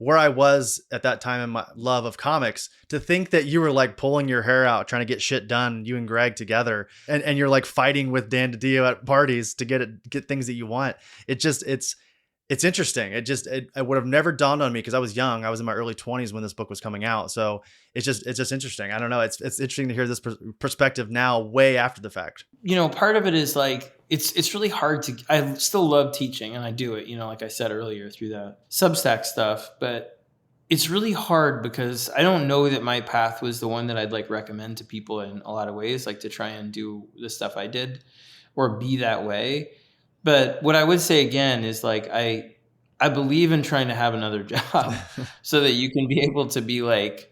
where I was at that time in my love of comics, to think that you were like pulling your hair out, trying to get shit done, you and Greg together, and you're like fighting with Dan DiDio at parties to get things that you want. It's interesting. It would have never dawned on me because I was young. I was in my early 20s when this book was coming out. So it's just interesting. I don't know. It's interesting to hear this perspective now, way after the fact. Part of it is like, it's really hard I still love teaching, and I do it, like I said earlier, through the Substack stuff, but it's really hard because I don't know that my path was the one that I'd like recommend to people in a lot of ways, like to try and do the stuff I did or be that way. But what I would say again is like, I believe in trying to have another job so that you can be able to be like,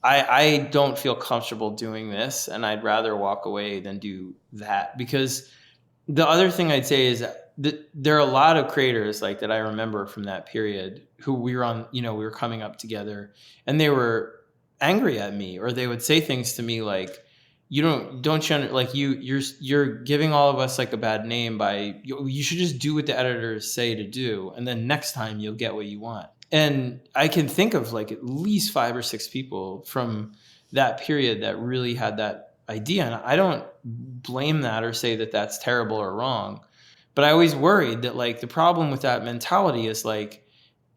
I don't feel comfortable doing this, and I'd rather walk away than do that. Because the other thing I'd say is that there are a lot of creators like that I remember from that period who we were coming up together, and they were angry at me, or they would say things to me like, you're giving all of us like a bad name by, you should just do what the editors say to do, and then next time you'll get what you want. And I can think of like at least 5 or 6 people from that period that really had that idea. And I don't blame that or say that that's terrible or wrong, but I always worried that like the problem with that mentality is like,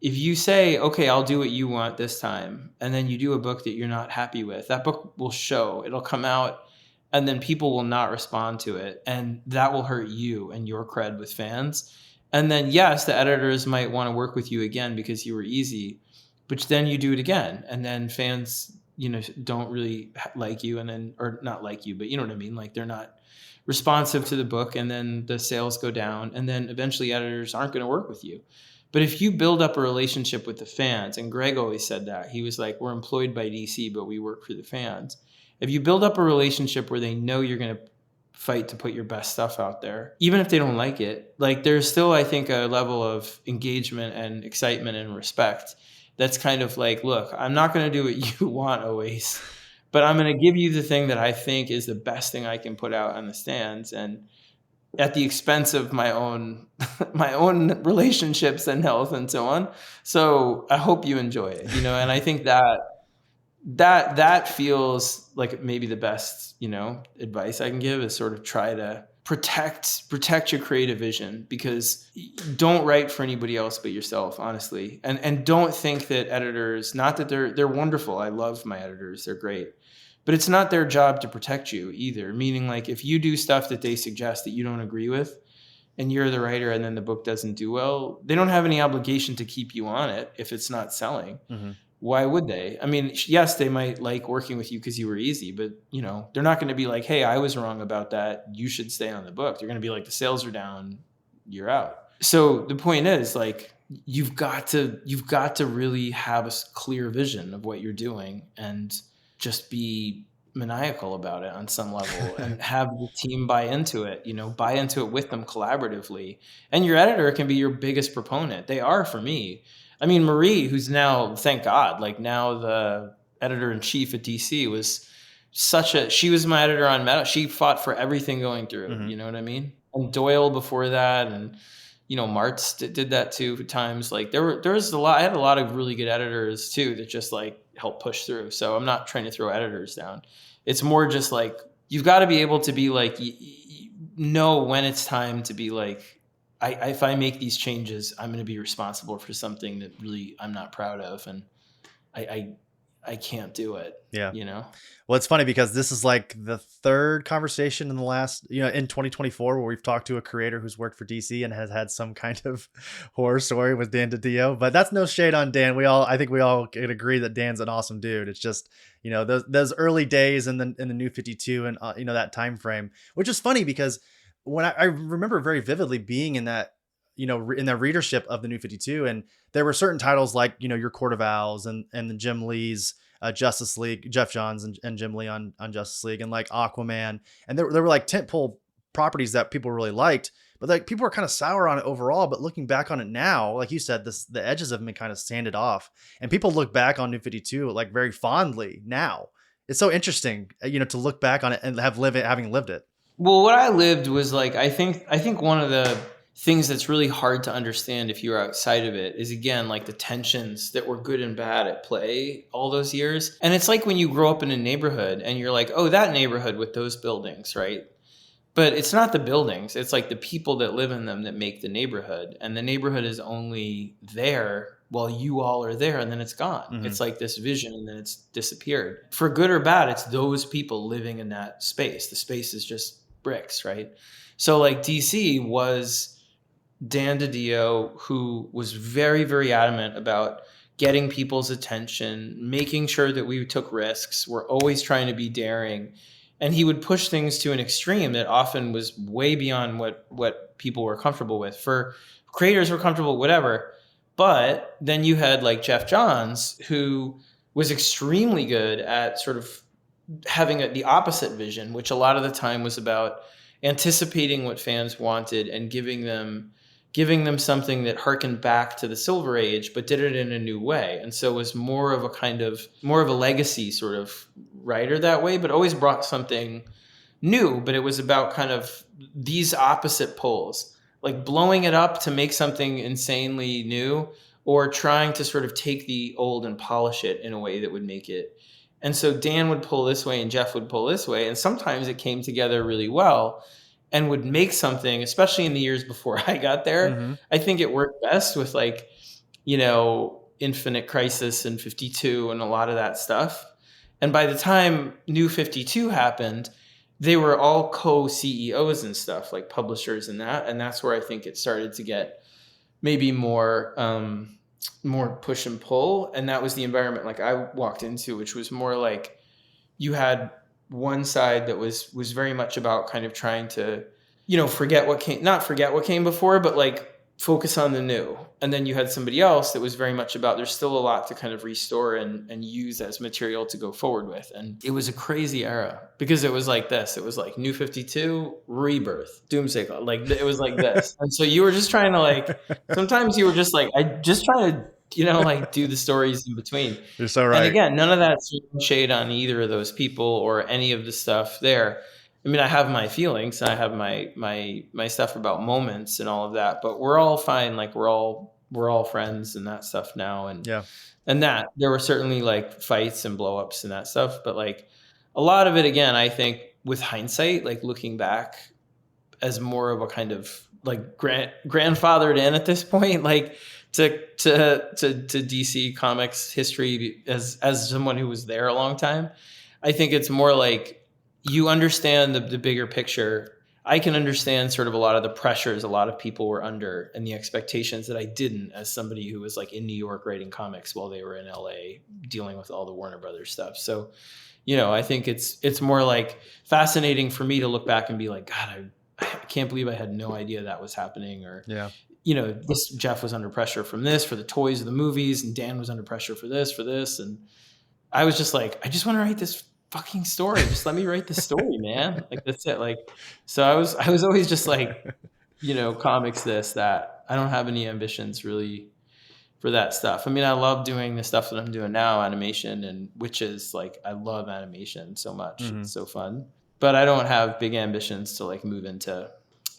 if you say, okay, I'll do what you want this time, and then you do a book that you're not happy with, that book will show, it'll come out, and then people will not respond to it. And that will hurt you and your cred with fans. And then, yes, the editors might want to work with you again because you were easy, but then you do it again. And then fans, don't really like you, or not like you, but you know what I mean? Like they're not responsive to the book, and then the sales go down, and then eventually editors aren't going to work with you. But if you build up a relationship with the fans, and Greg always said that, he was like, we're employed by DC, but we work for the fans. If you build up a relationship where they know you're going to fight to put your best stuff out there, even if they don't like it, like there's still, I think, a level of engagement and excitement and respect that's kind of like, look, I'm not going to do what you want always, but I'm going to give you the thing that I think is the best thing I can put out on the stands, and at the expense of my own relationships and health and so on. So I hope you enjoy it, and I think that feels like maybe the best, advice I can give is sort of try to protect your creative vision, because don't write for anybody else but yourself, honestly. And don't think that editors, not that they're wonderful. I love my editors. They're great. But it's not their job to protect you either. Meaning, like, if you do stuff that they suggest that you don't agree with, and you're the writer and then the book doesn't do well, they don't have any obligation to keep you on it if it's not selling. Mm-hmm. Why would they? I mean, yes, they might like working with you because you were easy, but they're not going to be like, hey, I was wrong about that, you should stay on the book. They're going to be like, the sales are down, you're out. So the point is, like, you've got to really have a clear vision of what you're doing and just be maniacal about it on some level and have the team buy into it, buy into it with them collaboratively. And your editor can be your biggest proponent. They are for me. I mean, Marie, who's now, thank God, like now the editor-in-chief at DC, was she was my editor on Meta. She fought for everything going through, Mm-hmm. you know what I mean? And Doyle before that, and Martz did that too at times. Like there was a lot. I had a lot of really good editors too that just like helped push through. So I'm not trying to throw editors down. It's more just like you've got to be able to be like know when it's time to be like, if I make these changes, I'm going to be responsible for something that really I'm not proud of, and I can't do it. Yeah. Well, it's funny because this is like the third conversation in the last, in 2024 where we've talked to a creator who's worked for DC and has had some kind of horror story with Dan DiDio. But that's no shade on Dan. I think we all can agree that Dan's an awesome dude. It's just, those early days in the New 52 and that time frame, which is funny because when I remember very vividly being in that, in the readership of the New 52, and there were certain titles like, your Court of Owls and Jim Lee's Justice League, Jeff Johns and Jim Lee on Justice League, and like Aquaman. And there were like tentpole properties that people really liked, but like people were kind of sour on it overall. But looking back on it now, like you said, the edges have been kind of sanded off, and people look back on New 52 like very fondly now. It's so interesting, to look back on it and having lived it. Well, what I lived was like, I think one of the things that's really hard to understand if you're outside of it is, again, like the tensions that were good and bad at play all those years. And it's like when you grow up in a neighborhood and you're like, oh, that neighborhood with those buildings, right? But it's not the buildings. It's like the people that live in them that make the neighborhood. And the neighborhood is only there while you all are there, and then it's gone. Mm-hmm. It's like this vision, and then it's disappeared. For good or bad, it's those people living in that space. The space is just bricks, right? So like DC was Dan DiDio, who was very, very adamant about getting people's attention, making sure that we took risks. We're always trying to be daring. And he would push things to an extreme that often was way beyond what people were comfortable with. For creators were comfortable, whatever. But then you had like Jeff Johns, who was extremely good at sort of having the opposite vision, which a lot of the time was about anticipating what fans wanted and giving them something that harkened back to the Silver Age, but did it in a new way. And so was more of a legacy sort of writer that way, but always brought something new. But it was about kind of these opposite poles, like blowing it up to make something insanely new, or trying to sort of take the old and polish it in a way that would make it. And so Dan would pull this way and Jeff would pull this way. And sometimes it came together really well and would make something, especially in the years before I got there. Mm-hmm. I think it worked best with like, Infinite Crisis and 52 and a lot of that stuff. And by the time New 52 happened, they were all co-CEOs and stuff, like publishers and that. And that's where I think it started to get maybe more push and pull. And that was the environment like I walked into, which was more like you had one side that was very much about kind of trying to, not forget what came before, but like focus on the new. And then you had somebody else that was very much about there's still a lot to kind of restore and use as material to go forward with. And it was a crazy era because it was like this. It was like New 52, Rebirth, Doomsday Clock. Like it was like this. And so you were just trying to like, sometimes you were just like, I just trying to, like do the stories in between. You're so right. And again, none of that's shade on either of those people or any of the stuff there. I mean, I have my feelings and I have my stuff about moments and all of that, but we're all fine. Like we're all friends and that stuff now. And yeah. And that there were certainly like fights and blowups and that stuff, but like a lot of it, again, I think with hindsight, like looking back as more of a kind of like grandfathered in at this point, like to DC Comics history as someone who was there a long time, I think it's more like you understand the bigger picture. I can understand sort of a lot of the pressures a lot of people were under and the expectations that I didn't, as somebody who was like in New York writing comics while they were in LA dealing with all the Warner Brothers stuff. So, I think it's more like fascinating for me to look back and be like, God, I can't believe I had no idea that was happening. Or, this Jeff was under pressure from this for the toys of the movies, and Dan was under pressure for this. And I was just like, I just want to write this fucking story. Just let me write the story, man. Like, that's it. Like, so I was always just like, comics, this, that. I don't have any ambitions really for that stuff. I mean, I love doing the stuff that I'm doing now, animation and Wytches. Like, I love animation so much. It's so fun. But I don't have big ambitions to like move into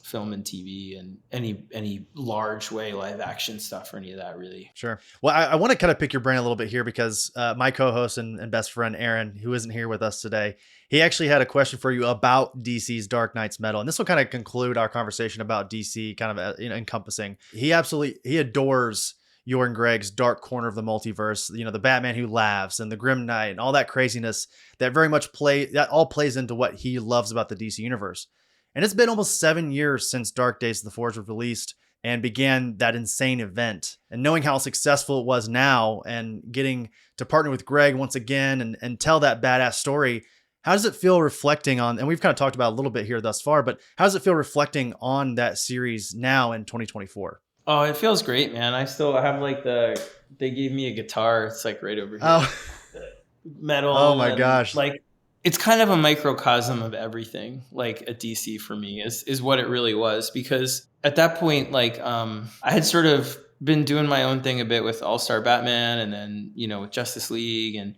film and TV and any large way live action stuff or any of that, really. Sure. Well, I want to kind of pick your brain a little bit here because my co-host and best friend Aaron, who isn't here with us today, he actually had a question for you about DC's Dark Knight's Metal, and this will kind of conclude our conversation about DC, kind of encompassing. He adores your and Greg's dark corner of the multiverse. The Batman who laughs and the Grim Knight and all that craziness that very much all plays into what he loves about the DC universe. And it's been almost 7 years since Dark Days of the Forge was released and began that insane event. And knowing how successful it was now and getting to partner with Greg once again and tell that badass story, how does it feel reflecting on, and we've kind of talked about it a little bit here thus far, but how does it feel reflecting on that series now in 2024? Oh, it feels great, man. I have like they gave me a guitar. It's like right over here. Oh, metal. Oh my gosh. Like, it's kind of a microcosm of everything, like a DC for me is what it really was. Because at that point, like, I had sort of been doing my own thing a bit with All-Star Batman and then, with Justice League. And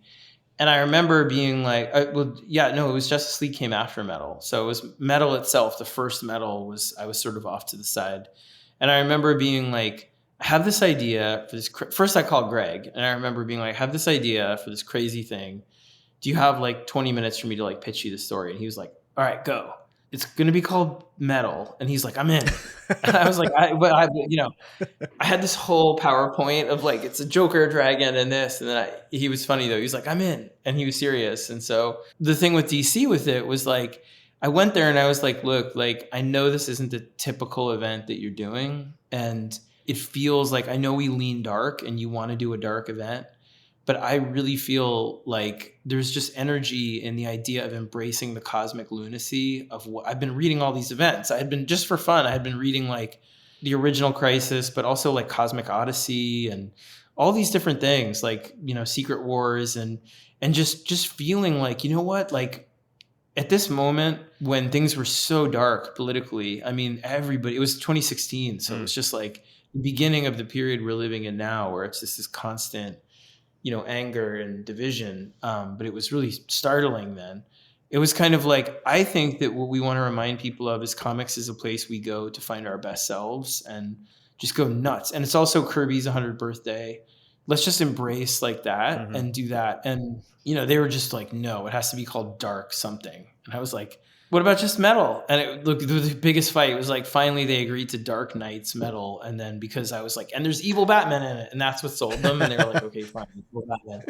I remember being like, it was Justice League came after Metal. So it was Metal itself. The first Metal I was sort of off to the side. And I remember being like, I have this idea for this. First I called Greg and I remember being like, I have this idea for this crazy thing. Do you have like 20 minutes for me to like pitch you the story? And he was like, all right, go. It's going to be called Metal. And he's like, I'm in. And I was like, I had this whole PowerPoint of like, it's a Joker dragon and this. And then he was funny though. He was like, I'm in. And he was serious. And so the thing with DC with it was like, I went there and I was like, look, like, I know this isn't the typical event that you're doing. And it feels like, I know we lean dark and you want to do a dark event. But I really feel like there's just energy in the idea of embracing the cosmic lunacy of what I've been reading all these events. I had been, just for fun, I had been reading like the original Crisis, but also like Cosmic Odyssey and all these different things, like, Secret Wars and just feeling like, like at this moment when things were so dark politically, I mean, it was 2016. So it was just like the beginning of the period we're living in now where it's just this constant, anger and division. But it was really startling then. It was kind of like, I think that what we want to remind people of is comics is a place we go to find our best selves and just go nuts. And it's also Kirby's 100th birthday. Let's just embrace like that and do that. And, they were just like, no, it has to be called Dark something. And I was like, what about just Metal? And the biggest fight was like, finally they agreed to Dark Knight's Metal. And then because I was like, and there's evil Batman in it. And that's what sold them. And they were like, okay, fine, evil Batman.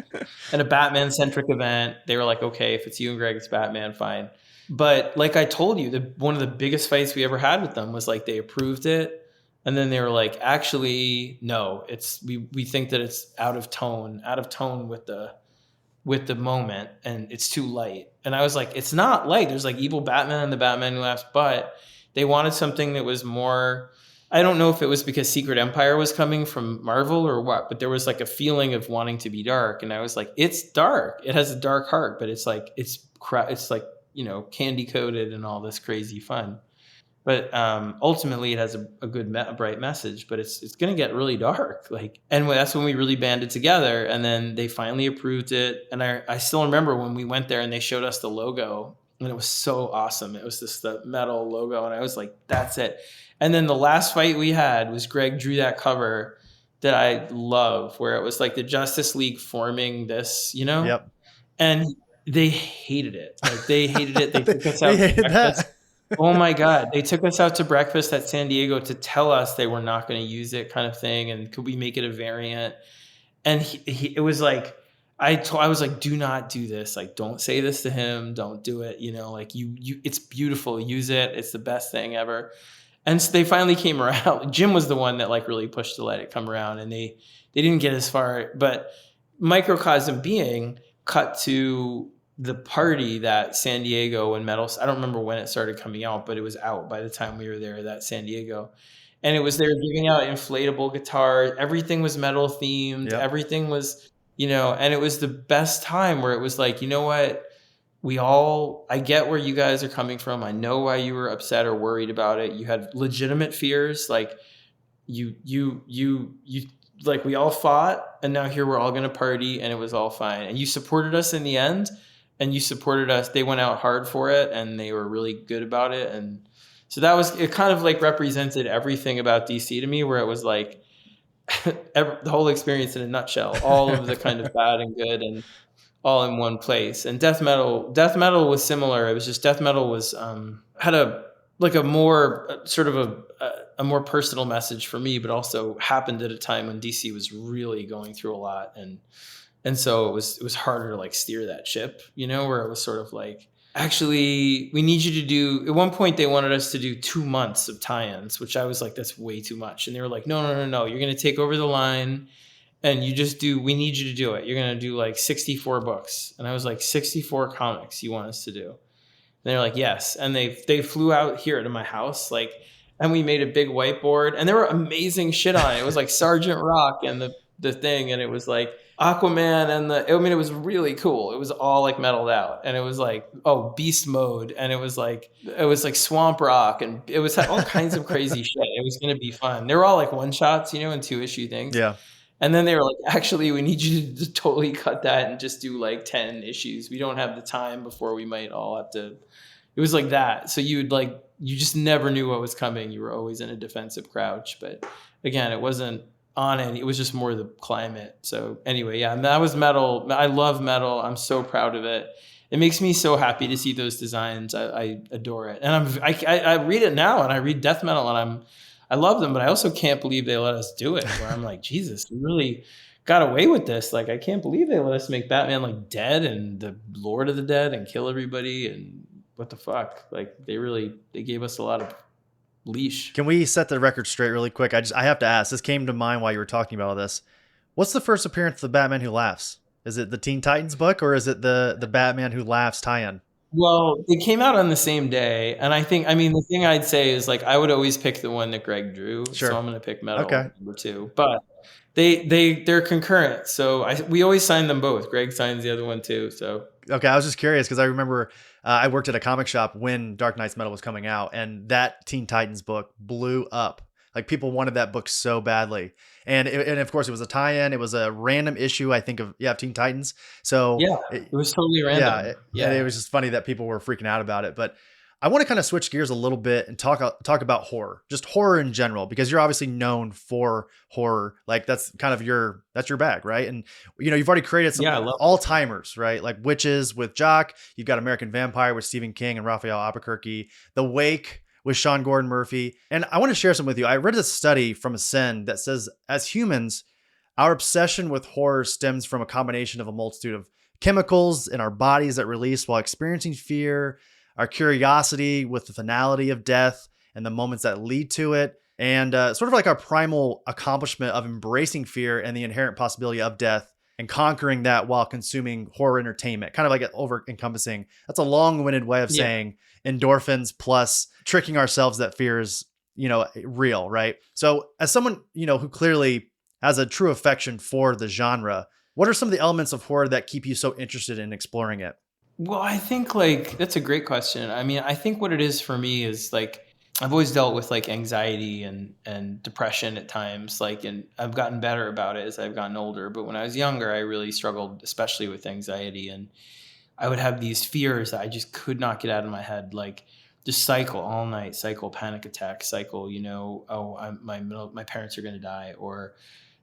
And a Batman centric event. They were like, okay, if it's you and Greg, it's Batman, fine. But like I told you, one of the biggest fights we ever had with them was like, they approved it. And then they were like, actually, no, we think that it's out of tone with the moment, and it's too light. And I was like, it's not light. There's like evil Batman and the Batman who laughs, but they wanted something that was more, I don't know if it was because Secret Empire was coming from Marvel or what, but there was like a feeling of wanting to be dark. And I was like, it's dark. It has a dark heart, but it's like, it's like, candy coated and all this crazy fun. But ultimately, it has a good, bright message. But it's going to get really dark. And that's when we really banded together. And then they finally approved it. And I still remember when we went there and they showed us the logo, and it was so awesome. It was the Metal logo, and I was like, "That's it." And then the last fight we had was Greg drew that cover that I love, where it was like the Justice League forming this, Yep. And they hated it. Like they hated it. They took us out. They hated that. Oh my God. They took us out to breakfast at San Diego to tell us they were not going to use it, kind of thing. And could we make it a variant? And it was like, I was like, do not do this. Like, don't say this to him. Don't do it. You know, like it's beautiful. Use it. It's the best thing ever. And so they finally came around. Jim was the one that like really pushed to let it come around, and they didn't get as far. But Microcosm being cut to the party that San Diego and metal. I don't remember when it started coming out, but it was out by the time we were there. That San Diego, and it was they were giving out inflatable guitars. Everything was metal themed. Yep. Everything was, you know, and it was the best time where it was like, you know what? I get where you guys are coming from. I know why you were upset or worried about it. You had legitimate fears. Like you, like we all fought, and now here we're all going to party, and it was all fine. And you supported us in the end, and you supported us. They went out hard for it, and they were really good about it. And so it kind of like represented everything about DC to me, where it was like the whole experience in a nutshell, all of the kind of bad and good and all in one place. And death metal was similar. It was just death metal was had a more sort of a more personal message for me, but also happened at a time when DC was really going through a lot, and so it was harder to like steer that ship, you know, where it was sort of like, actually, we need you to do, at one point they wanted us to do 2 months of tie-ins, which I was like, that's way too much. And they were like, no, you're going to take over the line. And we need you to do it. You're going to do like 64 books. And I was like, 64 comics you want us to do? And they're like, yes. And they flew out here to my house, like, and we made a big whiteboard, and there were amazing shit on it. It was like Sergeant Rock and the thing. And it was like Aquaman and it was really cool. It was all like metaled out, and it was like, oh, beast mode. And it was like swamp rock, and it was all kinds of crazy shit. It was going to be fun. They were all like one shots, you know, and 2-issue things. Yeah. And then they were like, actually, we need you to totally cut that and just do like 10 issues. We don't have the time before we might all have to. It was like that. So you just never knew what was coming. You were always in a defensive crouch. But again, it wasn't on any, it was just more the climate. So anyway, yeah, that was metal. I love metal. I'm so proud of it. It makes me so happy to see those designs. I adore it. And I read it now, and I read death metal, and I love them, but I also can't believe they let us do it. Where I'm like, Jesus, we really got away with this. Like, I can't believe they let us make Batman like dead and the Lord of the Dead and kill everybody. And what the fuck? Like, they gave us a lot of leash. Can we set the record straight really quick? I have to ask. This came to mind while you were talking about all this. What's the first appearance of the Batman Who Laughs? Is it the Teen Titans book, or is it the Batman Who Laughs tie-in? Well, it came out on the same day, and the thing I'd say is, like, I would always pick the one that Greg drew, Sure. So I'm going to pick metal Okay. number 2. But they're concurrent, so we always sign them both. Greg signs the other one too. So okay, I was just curious because I remember I worked at a comic shop when Dark Knight's Metal was coming out, and that Teen Titans book blew up. Like, people wanted that book so badly. And of course, it was a tie-in. It was a random issue, I think, of Teen Titans. So yeah, it was totally random. And it was just funny that people were freaking out about it. But I want to kind of switch gears a little bit and talk about horror, just horror in general, because you're obviously known for horror. Like, that's kind of your bag, right? And you've already created some all-timers, right? Like Wytches with Jock. You've got American Vampire with Stephen King and Raphael Albuquerque. The Wake with Sean Gordon Murphy. And I want to share some with you. I read a study from Ascend that says, as humans, our obsession with horror stems from a combination of a multitude of chemicals in our bodies that release while experiencing fear, our curiosity with the finality of death and the moments that lead to it, and sort of like our primal accomplishment of embracing fear and the inherent possibility of death and conquering that while consuming horror entertainment, kind of like over encompassing. That's a long-winded way of saying endorphins plus tricking ourselves that fear is, real, right? So as someone, who clearly has a true affection for the genre, what are some of the elements of horror that keep you so interested in exploring it? Well, I think that's a great question. I think what it is for me is like, I've always dealt with like anxiety and depression at times, and I've gotten better about it as I've gotten older. But when I was younger, I really struggled, especially with anxiety. And I would have these fears that I just could not get out of my head, like just cycle all night, cycle panic attack, cycle, my parents are going to die, or,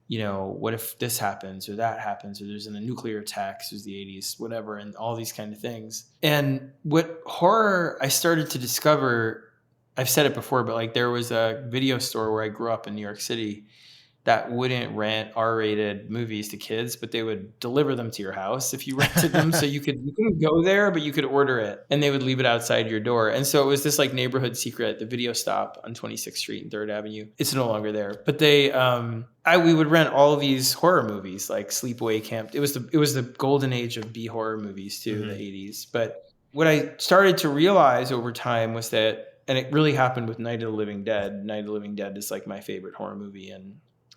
what if this happens or that happens, or there's a nuclear attack, this was the 80s, whatever, and all these kind of things. And what horror I started to discover, I've said it before, but like there was a video store where I grew up in New York City that wouldn't rent R-rated movies to kids, but they would deliver them to your house if you rented them. So you couldn't go there, but you could order it, and they would leave it outside your door. And so it was this like neighborhood secret, the Video Stop on 26th Street and 3rd Avenue. It's no longer there, but we would rent all of these horror movies like Sleepaway Camp. It was the golden age of B horror movies too, the 80s. But what I started to realize over time was that, and it really happened with Night of the Living Dead. Night of the Living Dead is like my favorite horror movie, and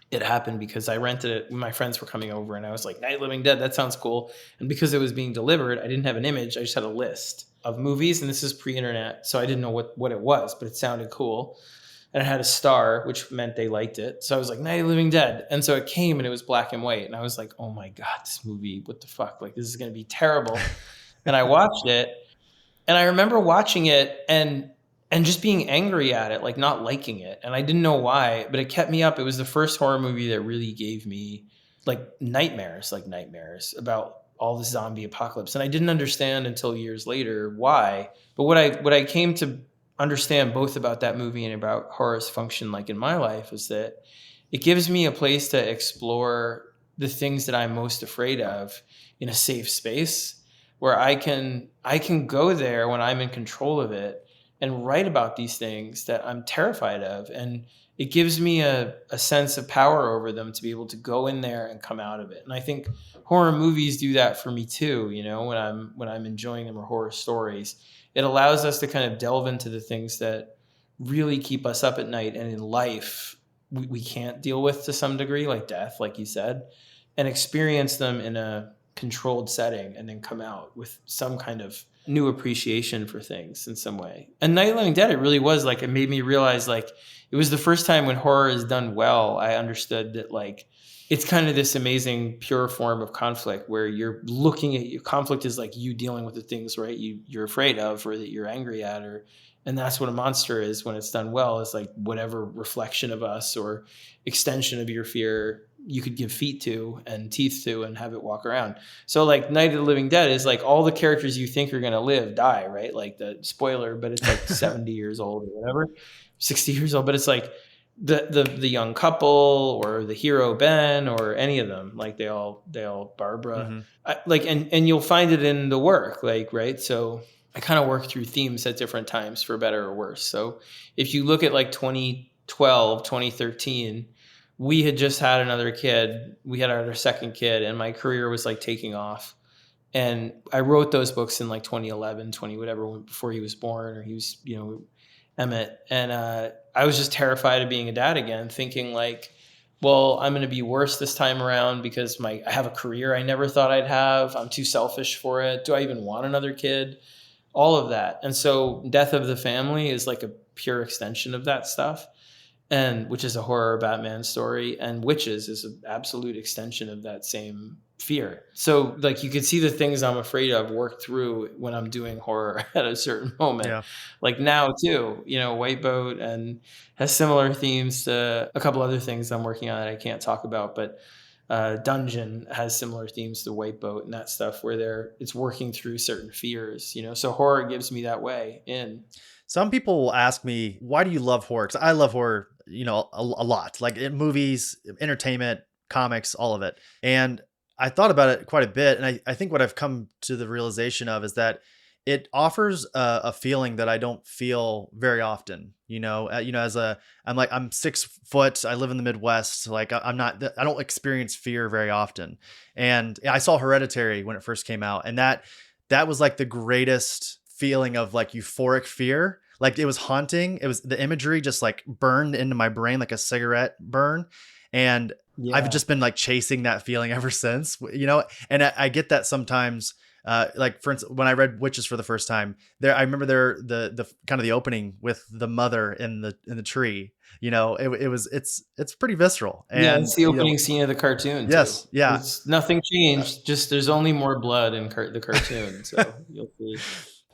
it happened because I rented it when my friends were coming over, and I was like, Night of the Living Dead, that sounds cool. And because it was being delivered, I didn't have an image. I just had a list of movies, and this is pre-internet, so I didn't know what it was, but it sounded cool. And it had a star, which meant they liked it. So I was like, Night of the Living Dead. And so it came, and it was black and white. And I was like, oh my God, this movie, what the fuck? Like, this is going to be terrible. And I watched it, and I remember watching it and just being angry at it, like not liking it. And I didn't know why, but it kept me up. It was the first horror movie that really gave me like nightmares about all this zombie apocalypse. And I didn't understand until years later why. But what I came to understand both about that movie and about horror's function like in my life is that it gives me a place to explore the things that I'm most afraid of in a safe space where I can go there when I'm in control of it and write about these things that I'm terrified of. And it gives me a sense of power over them to be able to go in there and come out of it. And I think horror movies do that for me too. You know, when I'm enjoying them, or horror stories, it allows us to kind of delve into the things that really keep us up at night and in life we can't deal with to some degree, like death, like you said, and experience them in a controlled setting and then come out with some kind of new appreciation for things in some way. And Night of the Living Dead, it really was like, it made me realize like it was the first time when horror is done well, I understood that like it's kind of this amazing pure form of conflict where you're looking at your conflict is like you dealing with the things, right, you're afraid of or that you're angry at, and that's what a monster is when it's done well, is like whatever reflection of us or extension of your fear you could give feet to and teeth to and have it walk around. So like Night of the Living Dead is like all the characters you think are going to live die, right? Like the spoiler, but it's like 70 years old or whatever, 60 years old. But it's like the young couple or the hero Ben or any of them, like they all Barbara, and you'll find it in the work, like, right? So I kind of work through themes at different times for better or worse. So if you look at like 2012, 2013, we had just had another kid. We had our second kid, and my career was like taking off. And I wrote those books in like 2011, before he was born, or he was, Emmett. And I was just terrified of being a dad again, thinking like, well, I'm going to be worse this time around because I have a career I never thought I'd have. I'm too selfish for it. Do I even want another kid? All of that. And so Death of the Family is like a pure extension of that stuff, and which is a horror Batman story, and Wytches is an absolute extension of that same fear. So like you could see the things I'm afraid of work through when I'm doing horror at a certain moment. Yeah. Like now too, White Boat and has similar themes to a couple other things I'm working on that I can't talk about, but Dungeon has similar themes to White Boat and that stuff where it's working through certain fears, so horror gives me that way in. Some people will ask me, why do you love horror? Because I love horror, a lot, like in movies, entertainment, comics, all of it. And I thought about it quite a bit. And I think what I've come to the realization of is that it offers a feeling that I don't feel very often, I'm 6 foot, I live in the Midwest. Like I don't experience fear very often. And I saw Hereditary when it first came out. And that was like the greatest feeling of like euphoric fear. Like it was haunting. It was the imagery just like burned into my brain like a cigarette burn. And I've just been like chasing that feeling ever since, and I get that sometimes. Like for instance, when I read Wytches for the first time, I remember the kind of the opening with the mother in the tree. It's pretty visceral. And it's the opening scene of the cartoon. Yes, too. Nothing changed. Just there's only more blood in the cartoon. So you'll see.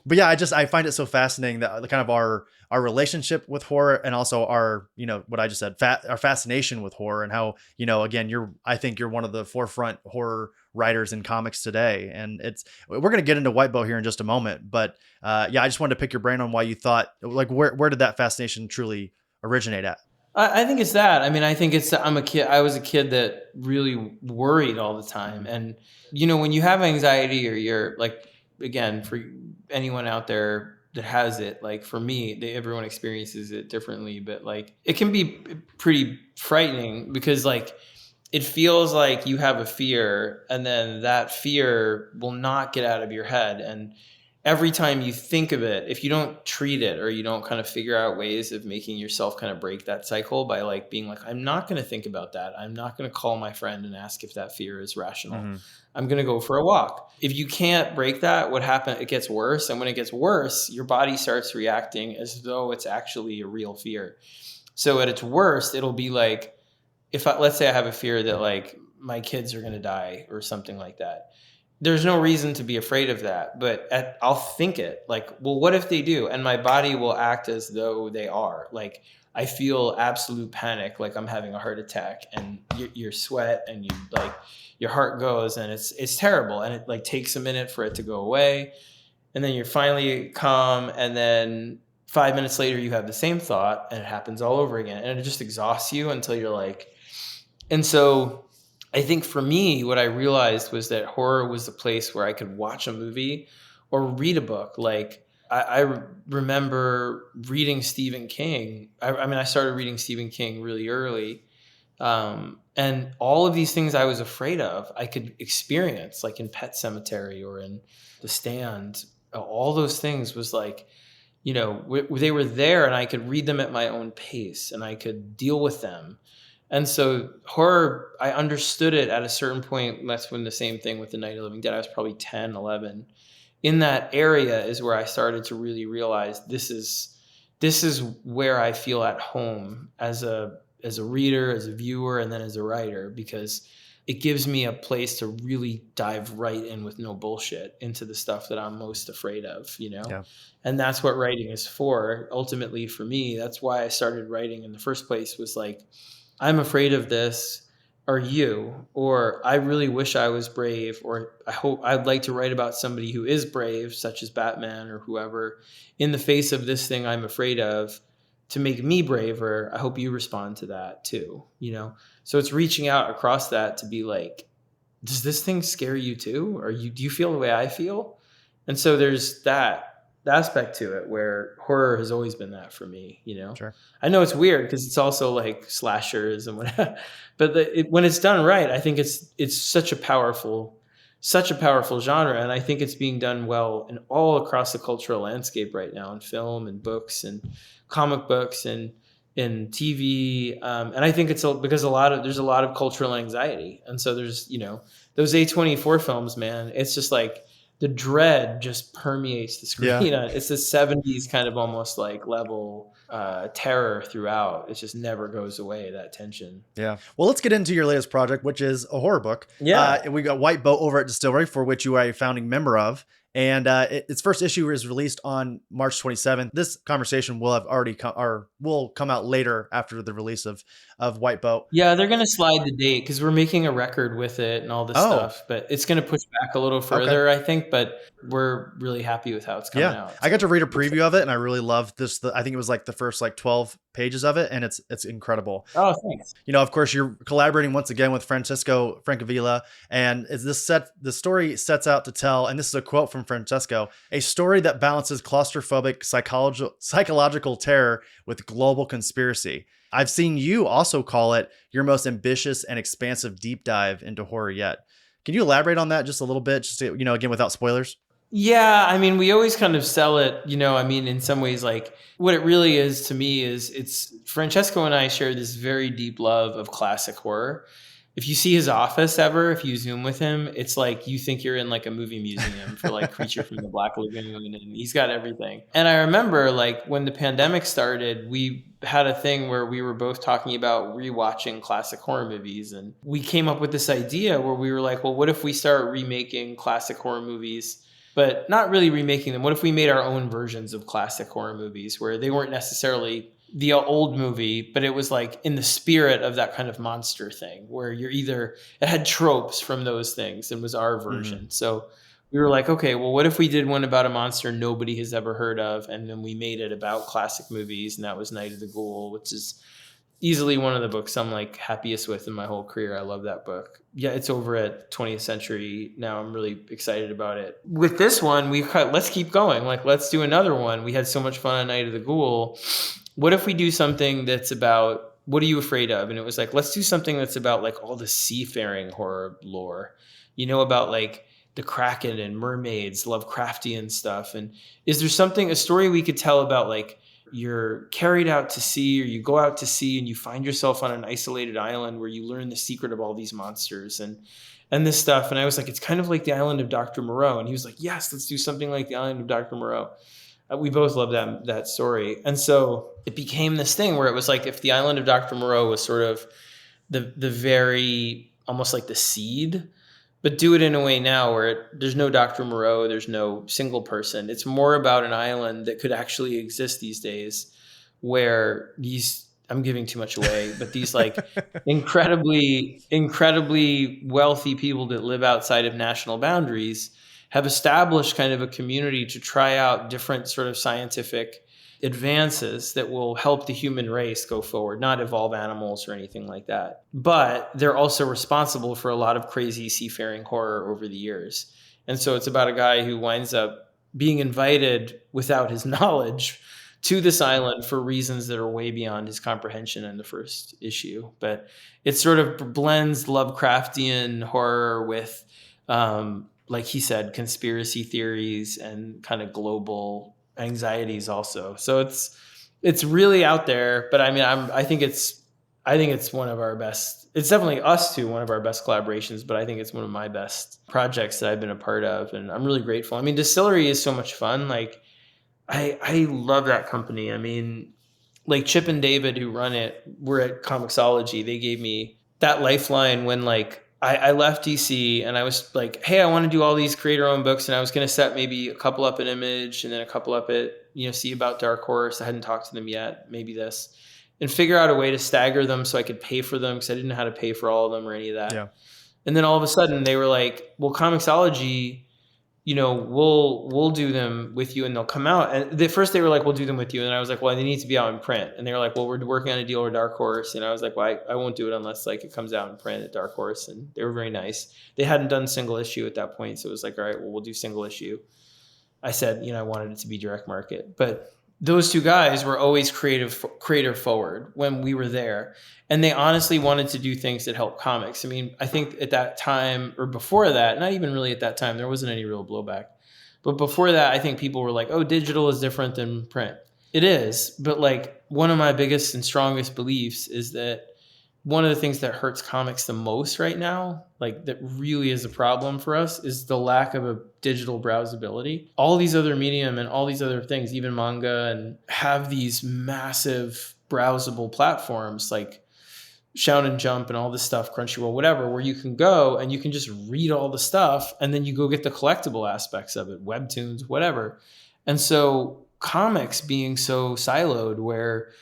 But yeah, I find it so fascinating that kind of our relationship with horror, and also our, what I just said, our fascination with horror, and how, again, I think you're one of the forefront horror writers in comics today. And we're going to get into White Boat here in just a moment, but I just wanted to pick your brain on why you thought, like, where did that fascination truly originate at? I think it's that. I mean, I think it's, I was a kid that really worried all the time. And, when you have anxiety or you're like, again, for anyone out there that has it, like for me, everyone experiences it differently, but like it can be pretty frightening because like it feels like you have a fear and then that fear will not get out of your head. And every time you think of it, if you don't treat it or you don't kind of figure out ways of making yourself kind of break that cycle by like being like, I'm not going to think about that. I'm not going to call my friend and ask if that fear is rational. Mm-hmm. I'm going to go for a walk. If you can't break that, what happens? It gets worse. And when it gets worse, your body starts reacting as though it's actually a real fear. So at its worst, it'll be like, let's say I have a fear that like my kids are going to die or something like that. There's no reason to be afraid of that, but I'll think it like, well, what if they do? And my body will act as though they are. Like I feel absolute panic, like I'm having a heart attack, and you sweat and you like your heart goes, and it's terrible. And it like takes a minute for it to go away, and then you're finally calm, and then 5 minutes later you have the same thought, and it happens all over again, and it just exhausts you until you're like, and so. I think for me, what I realized was that horror was a place where I could watch a movie or read a book. Like I remember reading Stephen King. I started reading Stephen King really early. And all of these things I was afraid of, I could experience like in Pet Sematary or in The Stand. All those things was like, they were there and I could read them at my own pace and I could deal with them. And so horror, I understood it at a certain point. That's when the same thing with The Night of the Living Dead. I was probably 10, 11. In that area is where I started to really realize this is where I feel at home as a reader, as a viewer, and then as a writer, because it gives me a place to really dive right in with no bullshit into the stuff that I'm most afraid of, Yeah. And that's what writing is for. Ultimately, for me, that's why I started writing in the first place, was like, I'm afraid of this, or you, or I really wish I was brave, or I'd like to write about somebody who is brave, such as Batman or whoever, in the face of this thing I'm afraid of, to make me braver. I hope you respond to that too, So it's reaching out across that to be like, does this thing scare you too? Or do you feel the way I feel? And so there's that aspect to it where horror has always been that for me, Sure. I know it's weird because it's also like slashers and whatever, but when it's done right, I think it's such a powerful genre, and I think it's being done well and all across the cultural landscape right now, in film and books and comic books and in TV, and I think it's because there's a lot of cultural anxiety, and so there's those A24 films, man, it's just like the dread just permeates the screen. Yeah. It's the 70s kind of almost like level terror throughout. It just never goes away, that tension. Yeah. Well, let's get into your latest project, which is a horror book. Yeah. We got White Boat over at Distillery, for which you are a founding member of. And its first issue is released on March 27th. This conversation will have already will come out later after the release of White Boat. Yeah, they're going to slide the date because we're making a record with it and all this stuff. But it's going to push back a little further, I think. But we're really happy with how it's coming out. I got to read a preview of it, and I really loved this. I think it was like the first 12 pages of it, and it's incredible. Oh, thanks. Of course, you're collaborating once again with Francesco Francavilla, and the story sets out to tell, and this is a quote from Francesco, a story that balances claustrophobic psychological terror with global conspiracy. I've seen you also call it your most ambitious and expansive deep dive into horror yet. Can you elaborate on that just a little bit, just to, again, without spoilers? Yeah, I mean, we always kind of sell it, in some ways, like what it really is to me is it's Francesco and I share this very deep love of classic horror. If you see his office ever, if you Zoom with him, it's like you think you're in like a movie museum for like Creature from the Black Lagoon, and he's got everything. And I remember like when the pandemic started, we had a thing where we were both talking about rewatching classic horror movies, and we came up with this idea where we were like, well, what if we start remaking classic horror movies, but not really remaking them? What if we made our own versions of classic horror movies where they weren't necessarily the old movie, but it was like in the spirit of that kind of monster thing where it had tropes from those things and was our version. Mm-hmm. So we were like, okay, well, what if we did one about a monster nobody has ever heard of? And then we made it about classic movies, and that was Night of the Ghoul, which is easily one of the books I'm like happiest with in my whole career. I love that book. Yeah, it's over at 20th Century now. I'm really excited about it. With this one, let's keep going. Like, let's do another one. We had so much fun on Night of the Ghoul. What if we do something that's about, what are you afraid of? And it was like, let's do something that's about like all the seafaring horror lore, about like the Kraken and mermaids, Lovecraftian stuff. And is there a story we could tell about like, you're carried out to sea, or you go out to sea and you find yourself on an isolated island where you learn the secret of all these monsters and this stuff. And I was like, it's kind of like the island of Dr. Moreau. And he was like, yes, let's do something like the island of Dr. Moreau. We both loved that story. And so it became this thing where it was like, if the island of Dr. Moreau was sort of the very, almost like the seed, but do it in a way now where there's no Dr. Moreau, there's no single person. It's more about an island that could actually exist these days, where I'm giving too much away, but these like incredibly wealthy people that live outside of national boundaries have established kind of a community to try out different sort of scientific advances that will help the human race go forward, not evolve animals or anything like that. But they're also responsible for a lot of crazy seafaring horror over the years. And so it's about a guy who winds up being invited without his knowledge to this island for reasons that are way beyond his comprehension in the first issue. But it sort of blends Lovecraftian horror with, like he said, conspiracy theories and kind of global anxieties also. So it's really out there, but I mean, I think it's one of our best. It's definitely us two, one of our best collaborations, but I think it's one of my best projects that I've been a part of, and I'm really grateful. I mean, Distillery is so much fun. Like, I love that company. I mean, like Chip and David, who run it, we're at Comixology. They gave me that lifeline when like I left DC and I was like, hey, I want to do all these creator-owned books, and I was going to set maybe a couple up at Image and then a couple up at, see about Dark Horse. I hadn't talked to them yet, maybe this, and figure out a way to stagger them so I could pay for them, because I didn't know how to pay for all of them or any of that. Yeah. And then all of a sudden they were like, well, Comixology, we'll do them with you and they'll come out. And at first they were like, we'll do them with you. And I was like, well, they need to be out in print. And they were like, well, we're working on a deal with Dark Horse. And I was like, well, I won't do it unless like it comes out in print at Dark Horse. And they were very nice. They hadn't done single issue at that point. So it was like, all right, well, we'll do single issue. I said, I wanted it to be direct market, but those two guys were always creator forward when we were there. And they honestly wanted to do things that help comics. I mean, I think at that time, or before that, not even really at that time, there wasn't any real blowback. But before that, I think people were like, oh, digital is different than print. It is. But like, one of my biggest and strongest beliefs is that one of the things that hurts comics the most right now, like that really is a problem for us, is the lack of a digital browsability. All these other medium and all these other things, even manga, and have these massive browsable platforms like Shonen Jump and all this stuff, Crunchyroll, whatever, where you can go and you can just read all the stuff and then you go get the collectible aspects of it, webtoons, whatever. And so comics being so siloed, where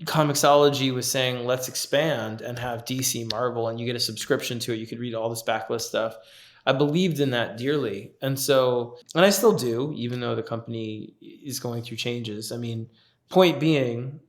Comixology was saying, let's expand and have DC, Marvel, and you get a subscription to it. You could read all this backlist stuff. I believed in that dearly. And I still do, even though the company is going through changes. I mean, point being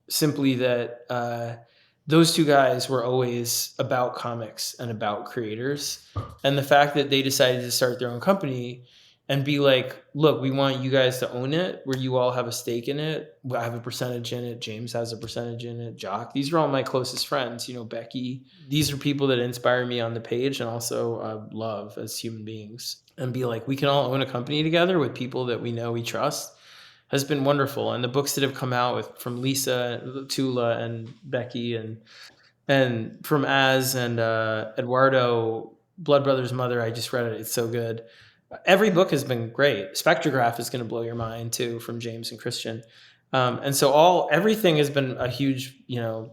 simply that those two guys were always about comics and about creators. And the fact that they decided to start their own company and be like, look, we want you guys to own it, where you all have a stake in it. I have a percentage in it. James has a percentage in it. Jock. These are all my closest friends. Becky. These are people that inspire me on the page and also love as human beings. And be like, we can all own a company together with people that we know, we trust, has been wonderful. And the books that have come out from Lisa, Tula, and Becky, and from Az and Eduardo, Blood Brothers Mother, I just read it. It's so good. Every book has been great. Spectrograph is going to blow your mind too, from James and Christian. And so everything has been a huge,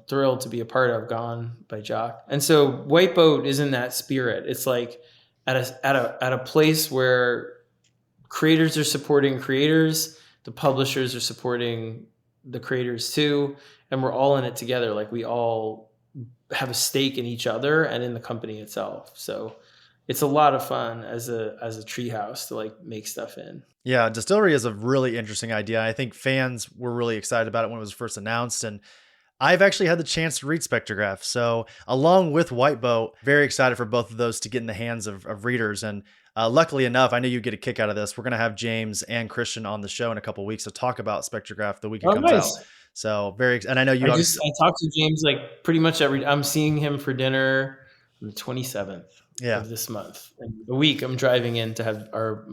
thrill to be a part of, Gone by Jock. And so White Boat is in that spirit. It's like at a place where creators are supporting creators, the publishers are supporting the creators too, and we're all in it together. Like, we all have a stake in each other and in the company itself. So it's a lot of fun as a treehouse to like make stuff in. Yeah, Distillery is a really interesting idea. I think fans were really excited about it when it was first announced, and I've actually had the chance to read Spectrograph. So along with White Boat, very excited for both of those to get in the hands of readers. And luckily enough, I know you get a kick out of this. We're going to have James and Christian on the show in a couple of weeks to talk about Spectrograph the week it Oh, comes out. nice. So and I know you I talk to James like pretty much I'm seeing him for dinner on the 27th of this month. And the week I'm driving in to have our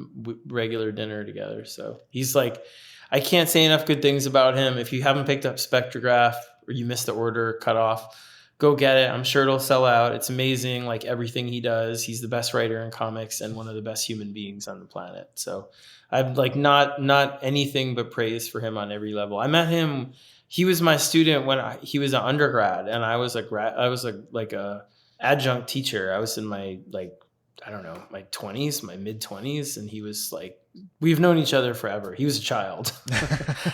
regular dinner together. So he's like, I can't say enough good things about him. If you haven't picked up Spectrograph or you missed the order, cut off, go get it. I'm sure it'll sell out. It's amazing. Like everything he does, he's the best writer in comics and one of the best human beings on the planet. So I've like not anything but praise for him on every level. I met him. He was my student when he was an undergrad, and I was like a adjunct teacher. I was in my my 20s, my mid 20s, and he was like, we've known each other forever. He was a child,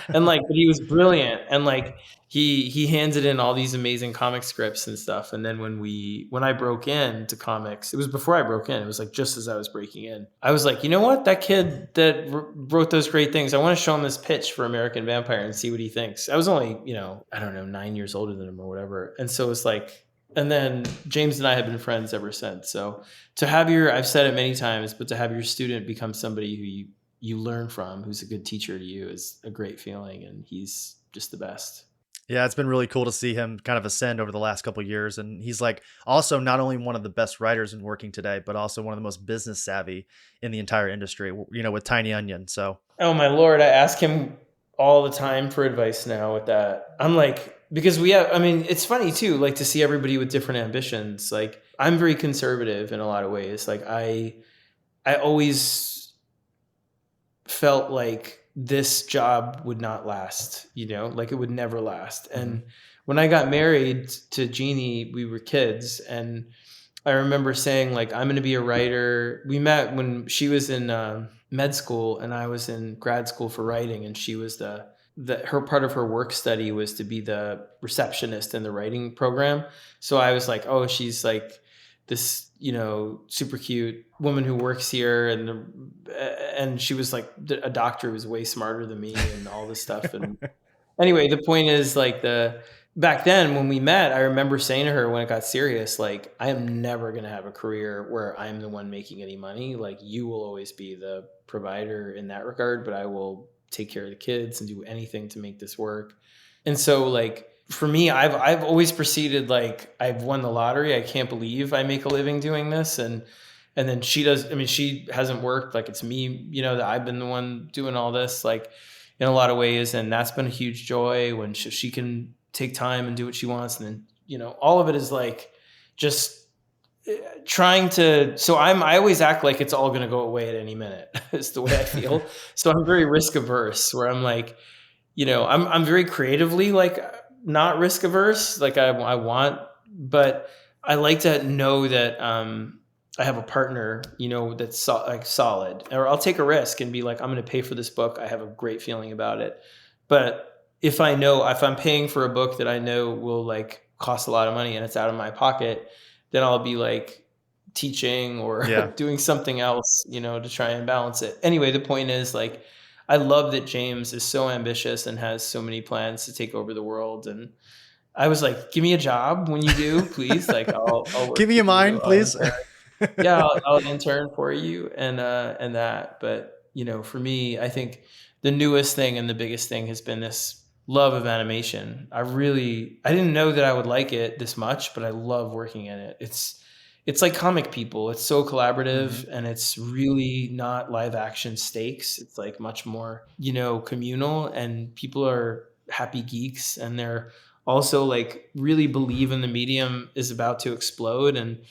and but he was brilliant, and like he handed in all these amazing comic scripts and stuff. And then when I broke into comics, it was before I broke in. It was like just as I was breaking in, I was like, you know what, that kid that wrote those great things, I want to show him this pitch for American Vampire and see what he thinks. I was only 9 years older than him or whatever, and so it's like. And then James and I have been friends ever since. So to have I've said it many times, but to have your student become somebody who you learn from, who's a good teacher to you, is a great feeling. And he's just the best. Yeah, it's been really cool to see him kind of ascend over the last couple of years. And he's like also not only one of the best writers in working today, but also one of the most business savvy in the entire industry, with Tiny Onion. So, oh my Lord, I ask him all the time for advice now with that. I'm like, because it's funny too, like to see everybody with different ambitions. Like I'm very conservative in a lot of ways. Like I always felt like this job would not last, like it would never last. And when I got married to Jeannie, we were kids, and I remember saying like, I'm going to be a writer. We met when she was in med school and I was in grad school for writing, and she was her part of her work study was to be the receptionist in the writing program. So I was like, oh, she's like this, super cute woman who works here. And she was like a doctor who was way smarter than me and all this stuff. And anyway, the point is like back then when we met, I remember saying to her when it got serious, like, I am never going to have a career where I'm the one making any money. Like you will always be the provider in that regard, but I will take care of the kids and do anything to make this work. And so like, for me, I've always proceeded like I've won the lottery. I can't believe I make a living doing this. And then she does, she hasn't worked. Like it's me, that I've been the one doing all this, like in a lot of ways. And that's been a huge joy when she can take time and do what she wants. And then, all of it is like just trying to, so I always act like it's all going to go away at any minute is the way I feel. So I'm very risk averse where I'm like, I'm very creatively like not risk averse. Like I want, but I like to know that, I have a partner, that's solid, or I'll take a risk and be like, I'm going to pay for this book. I have a great feeling about it. But if I'm paying for a book that I know will like cost a lot of money and it's out of my pocket, then I'll be like teaching or doing something else, to try and balance it. Anyway, the point is like, I love that James is so ambitious and has so many plans to take over the world. And I was like, give me a job when you do, please. Like I'll give me a mind, please. I'll intern for you and that. But, for me, I think the newest thing and the biggest thing has been this love of animation. I didn't know that I would like it this much, but I love working in it. It's like comic people. It's so collaborative and it's really not live action stakes. It's like much more, communal, and people are happy geeks, and they're also like really believe in the medium is about to explode. And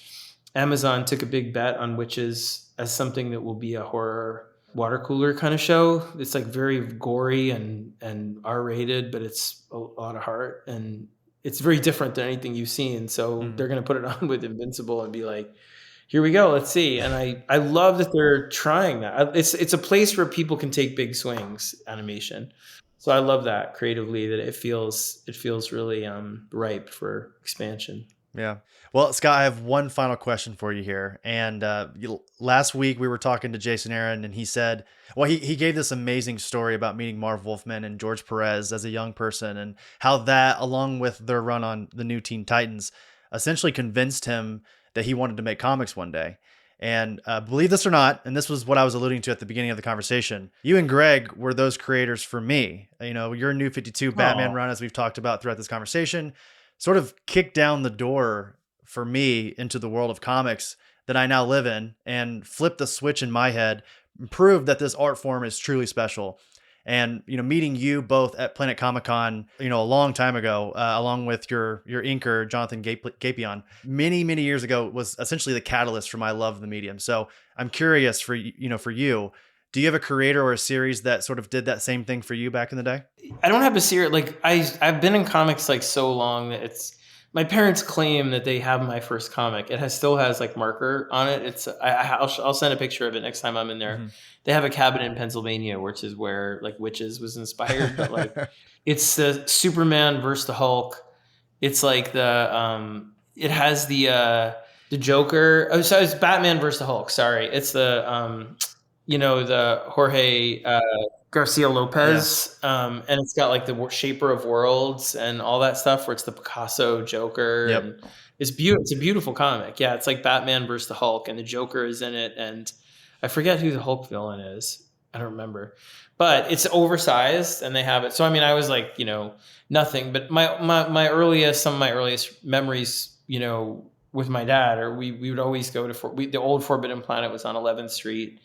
Amazon took a big bet on Wytches as something that will be a horror water cooler kind of show. It's like very gory and R-rated, but it's a lot of heart, and it's very different than anything you've seen. So they're going to put it on with Invincible and be like, here we go, let's see. And I love that they're trying that. It's a place where people can take big swings, animation. So I love that creatively, that it feels really ripe for expansion. Yeah. Well, Scott, I have one final question for you here. And last week we were talking to Jason Aaron, and he said, well, he gave this amazing story about meeting Marv Wolfman and George Perez as a young person, and how that, along with their run on the new Teen Titans, essentially convinced him that he wanted to make comics one day. And believe this or not, and this was what I was alluding to at the beginning of the conversation, you and Greg were those creators for me. You know, your New 52 Batman run, as we've talked about throughout this conversation, sort of kicked down the door for me into the world of comics that I now live in, and flipped the switch in my head, and proved that this art form is truly special. And, you know, meeting you both at Planet Comic-Con, you know, a long time ago, along with your inker, Jonathan Gapion, many years ago, was essentially the catalyst for my love of the medium. So I'm curious for you, do you have a creator or a series that sort of did that same thing for you back in the day? I don't have a series. Like I've been in comics like so long that it's, my parents claim that they have my first comic. It still has like marker on it. It's I'll send a picture of it next time I'm in there. Mm-hmm. They have a cabin in Pennsylvania, which is where like Wytches was inspired. But like it's the Superman versus the Hulk. It's like it has the Joker. Oh, so it's Batman versus the Hulk. Sorry, it's the the Jorge Garcia Lopez, and it's got like the Shaper of Worlds and all that stuff, where it's the Picasso Joker. Yep. And it's beautiful. It's a beautiful comic. Yeah, it's like Batman versus the Hulk, and the Joker is in it, and I forget who the Hulk villain is. I don't remember, but it's oversized, and they have it. So I mean, I was like, nothing. But some of my earliest memories, with my dad, or we would always go to the old Forbidden Planet was on 11th Street.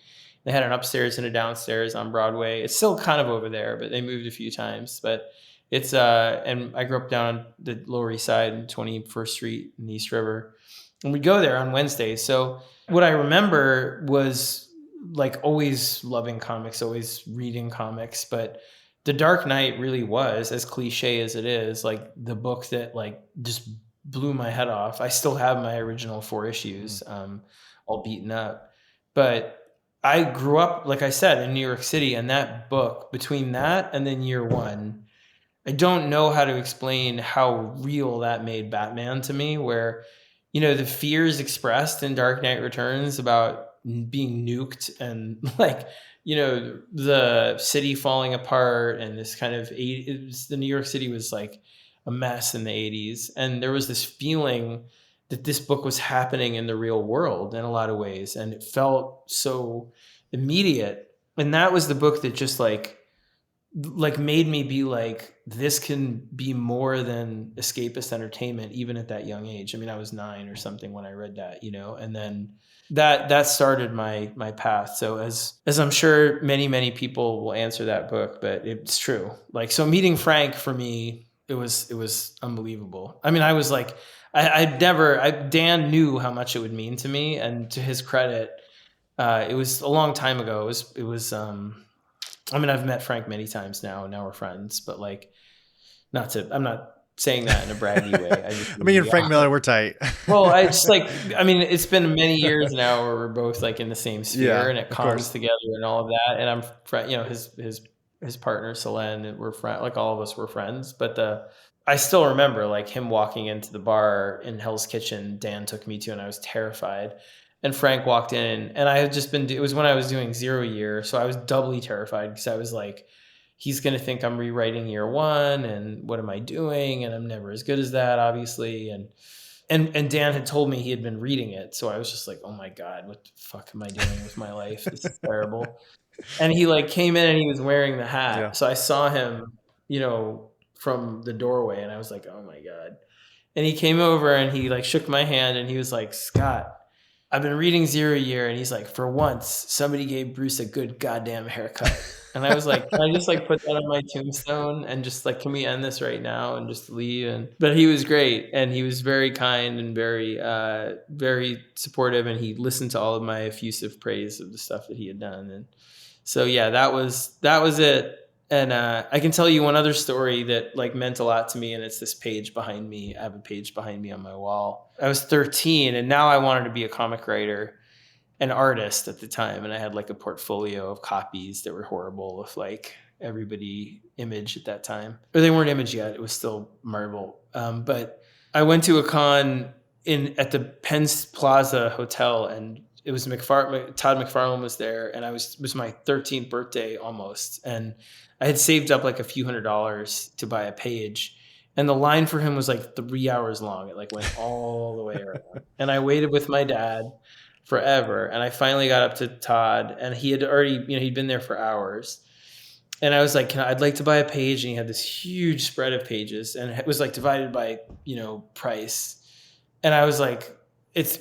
They had an upstairs and a downstairs on Broadway. It's still kind of over there, but they moved a few times. But it's and I grew up down on the Lower East Side in 21st Street in East River, and we'd go there on Wednesdays. So what I remember was like always loving comics, always reading comics. But The Dark Knight really was, as cliche as it is, like the book that like just blew my head off. I still have my original 4 issues, all beaten up, but I grew up, like I said, in New York City, and that book, between that and then Year One, I don't know how to explain how real that made Batman to me, where, the fears expressed in Dark Knight Returns about being nuked and like, the city falling apart, and this kind of, the New York City was like a mess in the 80s. And there was this feeling that this book was happening in the real world in a lot of ways. And it felt so immediate. And that was the book that just like made me be like, this can be more than escapist entertainment, even at that young age. I mean, I was 9 or something when I read that, and then that started my path. So as I'm sure many people will answer that book, but it's true. Like, so meeting Frank for me, it was unbelievable. I mean, I was like, Dan knew how much it would mean to me, and to his credit, it was a long time ago. It was I mean, I've met Frank many times now, and now we're friends, but like, I'm not saying that in a braggy way. Me and Frank Miller, we're tight. Well, it's been many years now where we're both like in the same sphere, and it comes together and all of that. And I'm his partner, Selene, we're friends, like all of us were friends, but I still remember like him walking into the bar in Hell's Kitchen Dan took me to, and I was terrified. And Frank walked in, and I had just it was when I was doing 0 Year. So I was doubly terrified, because I was like, he's going to think I'm rewriting Year One, and what am I doing? And I'm never as good as that, obviously. And Dan had told me he had been reading it. So I was just like, oh my God, what the fuck am I doing with my life? This is terrible. And he like came in, and he was wearing the hat. Yeah. So I saw him, from the doorway, and I was like, oh my God. And he came over, and he like shook my hand, and he was like, Scott, I've been reading 0 Year. And he's like, for once, somebody gave Bruce a good goddamn haircut. And I was like, can I just like put that on my tombstone, and just like, can we end this right now and just leave? But he was great, and he was very kind and very, very supportive. And he listened to all of my effusive praise of the stuff that he had done. And so, yeah, that was it. And I can tell you one other story that like meant a lot to me, and it's this page behind me. I have a page behind me on my wall. I was 13, and now I wanted to be a comic writer, an artist at the time, and I had like a portfolio of copies that were horrible with like everybody Image at that time. Or they weren't Image yet. It was still Marvel. But I went to a con at the Penn Plaza Hotel, and it was Todd McFarlane was there, and it was my 13th birthday almost, and I had saved up like a few $100s to buy a page, and the line for him was like 3 hours long. It like went all the way around, and I waited with my dad forever, and I finally got up to Todd, and he had already, he'd been there for hours. And I was like, I'd like to buy a page. And he had this huge spread of pages, and it was like divided by, price. And I was like,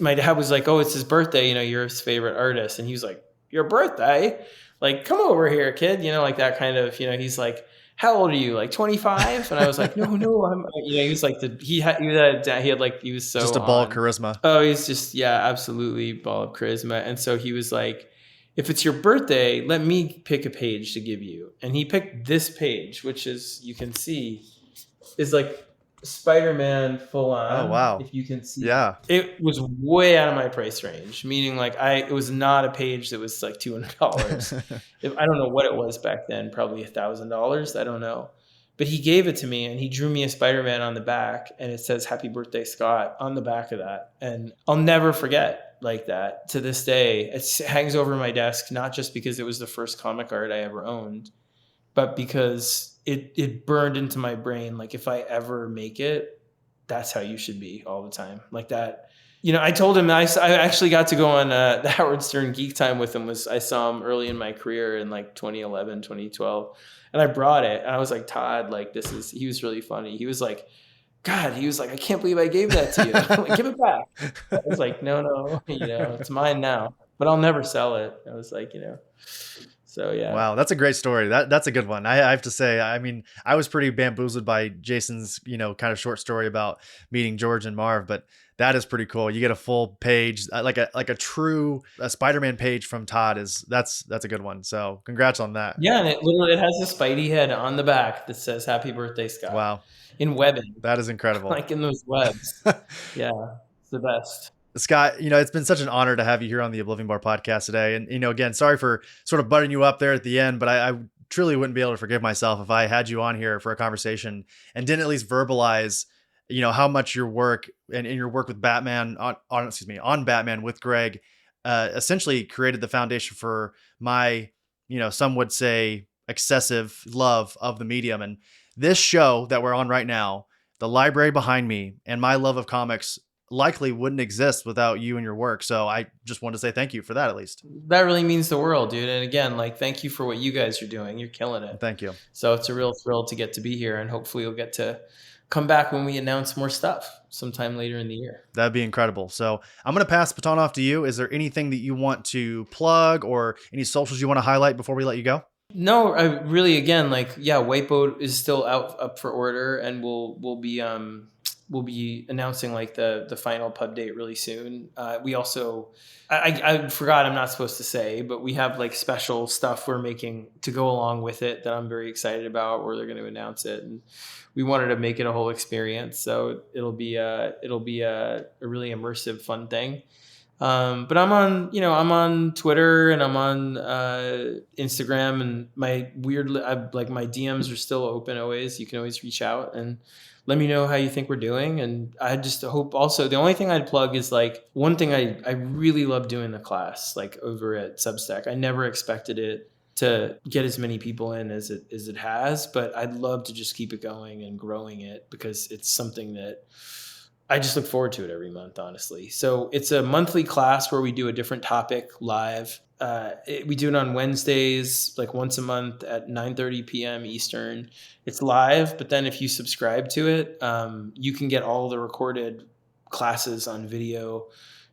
my dad was like, oh, it's his birthday. You're his favorite artist. And he was like, your birthday? Like, come over here, kid. Like that kind of, he's like, how old are you? Like 25? And I was like, no, I'm, he was like, he was so just a ball of charisma. Oh, he's just, yeah, absolutely ball of charisma. And so he was like, if it's your birthday, let me pick a page to give you. And he picked this page, which is, you can see, is like Spider-Man full on. Oh, wow. If you can see. Yeah. It was way out of my price range, meaning like it was not a page that was like $200. I don't know what it was back then, probably $1,000. I don't know. But he gave it to me, and he drew me a Spider-Man on the back, and it says "Happy Birthday, Scott" on the back of that. And I'll never forget like that to this day. It hangs over my desk, not just because it was the first comic art I ever owned, but because it burned into my brain. Like, if I ever make it, that's how you should be all the time. Like that. I told him I actually got to go on the Howard Stern Geek Time with him. I saw him early in my career in like 2011, 2012. And I brought it, and I was like, Todd, like he was really funny. He was like, God, I can't believe I gave that to you. I'm like, give it back. I was like, no, it's mine now, but I'll never sell it. I was like, so yeah. Wow. That's a great story. That's a good one. I have to say, I mean, I was pretty bamboozled by Jason's, kind of short story about meeting George and Marv, but that is pretty cool. You get a full page, like a true Spider-Man page from Todd that's a good one. So congrats on that. Yeah. And it has a Spidey head on the back that says "Happy Birthday, Scott." Wow. In webbing. That is incredible. Like in those webs. Yeah. It's the best. Scott, it's been such an honor to have you here on the Oblivion Bar podcast today. And, again, sorry for sort of butting you up there at the end, but I truly wouldn't be able to forgive myself if I had you on here for a conversation and didn't at least verbalize, how much your work and in your work with Batman on Batman with Greg, essentially created the foundation for my, some would say excessive love of the medium. And this show that we're on right now, the library behind me, and my love of comics likely wouldn't exist without you and your work. So I just want to say thank you for that, at least. That really means the world, dude. And again, like, thank you for what you guys are doing. You're killing it. Thank you. So it's a real thrill to get to be here, and hopefully you'll get to come back when we announce more stuff sometime later in the year. That'd be incredible. So I'm going to pass the baton off to you. Is there anything that you want to plug or any socials you want to highlight before we let you go? No, I really, again, like, yeah, Whiteboat is still up for order, and we'll be announcing like the final pub date really soon. We also, I forgot, I'm not supposed to say, but we have like special stuff we're making to go along with it that I'm very excited about, where they're going to announce it, and we wanted to make it a whole experience. So it'll be a really immersive, fun thing. But I'm on Twitter, and I'm on Instagram, and my DMs are still open always. You can always reach out and let me know how you think we're doing. And I just hope also, the only thing I'd plug is like, one thing I really love doing the class, like over at Substack. I never expected it to get as many people in as it has, but I'd love to just keep it going and growing it, because it's something that I just look forward to it every month, honestly. So it's a monthly class where we do a different topic live. We do it on Wednesdays, like once a month at 9:30 p.m. Eastern. It's live, but then if you subscribe to it, you can get all the recorded classes on video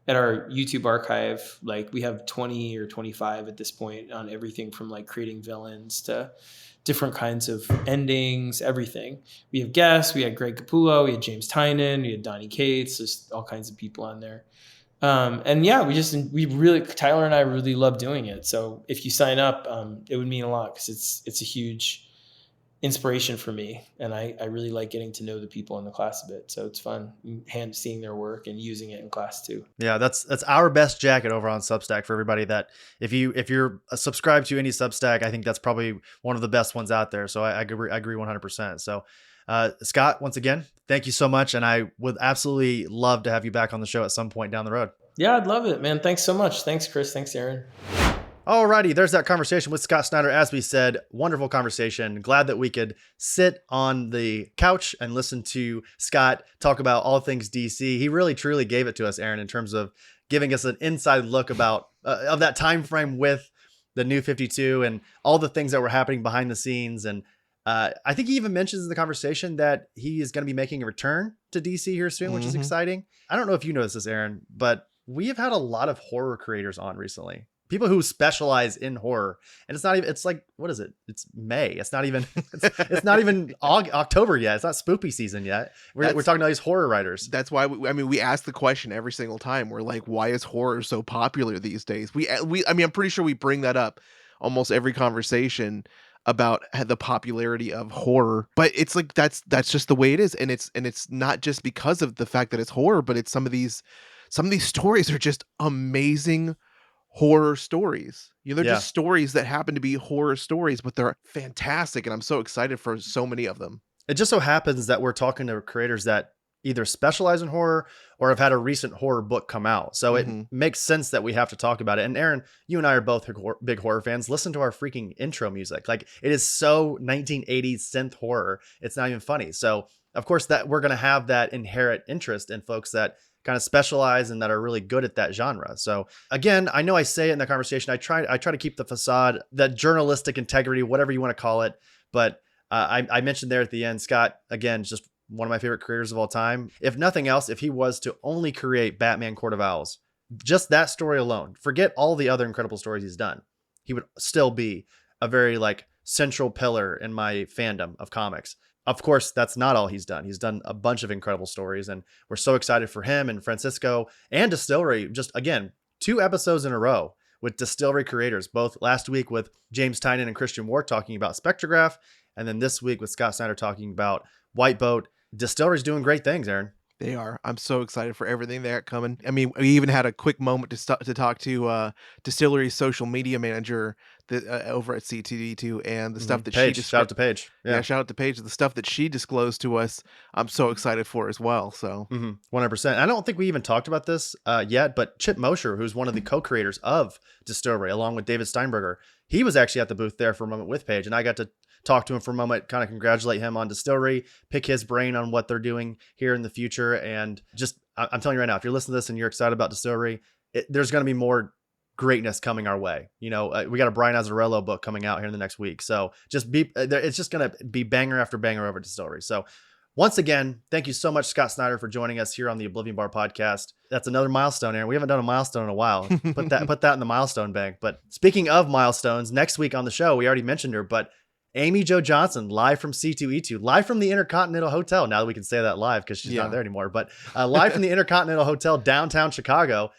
at our YouTube archive. Like, we have 20 or 25 at this point on everything from like creating villains to different kinds of endings, everything. We have guests. We had Greg Capullo, we had James Tynan, we had Donnie Cates. There's all kinds of people on there. And yeah, Tyler and I really love doing it. So if you sign up, it would mean a lot, because it's a huge inspiration for me. And I really like getting to know the people in the class a bit. So it's fun seeing their work and using it in class too. Yeah, that's our best jacket over on Substack for everybody. That if you're subscribed to any Substack, I think that's probably one of the best ones out there. So I agree 100%. So Scott, once again, thank you so much. And I would absolutely love to have you back on the show at some point down the road. Yeah, I'd love it, man. Thanks so much. Thanks, Chris. Thanks, Aaron. Alrighty, there's that conversation with Scott Snyder. As we said, wonderful conversation. Glad that we could sit on the couch and listen to Scott talk about all things DC. He really truly gave it to us, Aaron, in terms of giving us an inside look about of that time frame with the New 52 and all the things that were happening behind the scenes. And I think he even mentions in the conversation that he is going to be making a return to DC here soon, which is exciting. I don't know if you noticed this, Aaron, but we have had a lot of horror creators on recently. People who specialize in horror, and it's not even, it's like, what is it? It's May. It's not even, it's not even October yet. It's not spoopy season yet. We're talking to these horror writers. That's why we ask the question every single time. We're like, why is horror so popular these days? I'm pretty sure we bring that up almost every conversation about the popularity of horror, but it's like, that's just the way it is. And it's not just because of the fact that it's horror, but it's some of these stories are just amazing horror stories. They're just stories that happen to be horror stories, but they're fantastic. And I'm so excited for so many of them. It just so happens that we're talking to creators that either specialize in horror or have had a recent horror book come out. So it makes sense that we have to talk about it. And Aaron, you and I are both big horror fans. Listen to our freaking intro music. Like, it is so 1980s synth horror. It's not even funny. So of course that we're going to have that inherent interest in folks that kind of specialize and that are really good at that genre. So again, I know I say it in the conversation, I try to keep the facade, that journalistic integrity, whatever you want to call it. But I mentioned there at the end, Scott, again, just one of my favorite creators of all time. If nothing else, if he was to only create Batman Court of Owls, just that story alone, forget all the other incredible stories he's done, he would still be a very central pillar in my fandom of comics. Of course, that's not all he's done. He's done a bunch of incredible stories, and we're so excited for him and Francisco and Distillery. Just, again, 2 episodes in a row with Distillery creators, both last week with James Tynion and Christian Ward talking about Spectrograph, and then this week with Scott Snyder talking about White Boat. Distillery's doing great things, Aaron. They are. I'm so excited for everything they got coming. I mean, we even had a quick moment to talk to Distillery's social media manager over at CTD2, and the stuff that Paige. Shout out to Paige. Yeah, shout out to Paige. The stuff that she disclosed to us, I'm so excited for as well. So 100%. I don't think we even talked about this yet, but Chip Mosher, who's one of the co-creators of Distillery, along with David Steinberger, he was actually at the booth there for a moment with Paige, and I got to talk to him for a moment, kind of congratulate him on Distillery, pick his brain on what they're doing here in the future. And just, I'm telling you right now, if you're listening to this and you're excited about Distillery, there's going to be more greatness coming our way. We got a Brian Azzarello book coming out here in the next week. So it's just going to be banger after banger over Distillery. So once again, thank you so much, Scott Snyder, for joining us here on the Oblivion Bar podcast. That's another milestone, Aaron. We haven't done a milestone in a while. Put that in the milestone bank. But speaking of milestones, next week on the show, we already mentioned her, but Amy Jo Johnson, live from C2E2, live from the Intercontinental Hotel. Now that we can say that live because she's not there anymore, but live from the Intercontinental Hotel, downtown Chicago.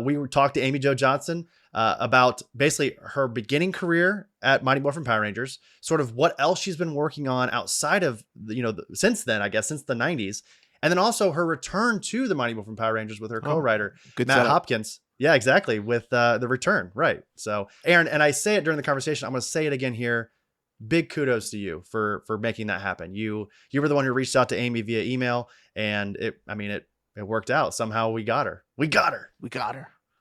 We talked to Amy Jo Johnson about basically her beginning career at Mighty Morphin Power Rangers, sort of what else she's been working on outside of, since then, I guess, since the 90s. And then also her return to the Mighty Morphin Power Rangers with her co-writer, Matt setup. Hopkins. Yeah, exactly. With the return. Right. So Aaron, and I say it during the conversation, I'm going to say it again here. Big kudos to you for making that happen. You were the one who reached out to Amy via email, and it worked out. Somehow we got her. We got her.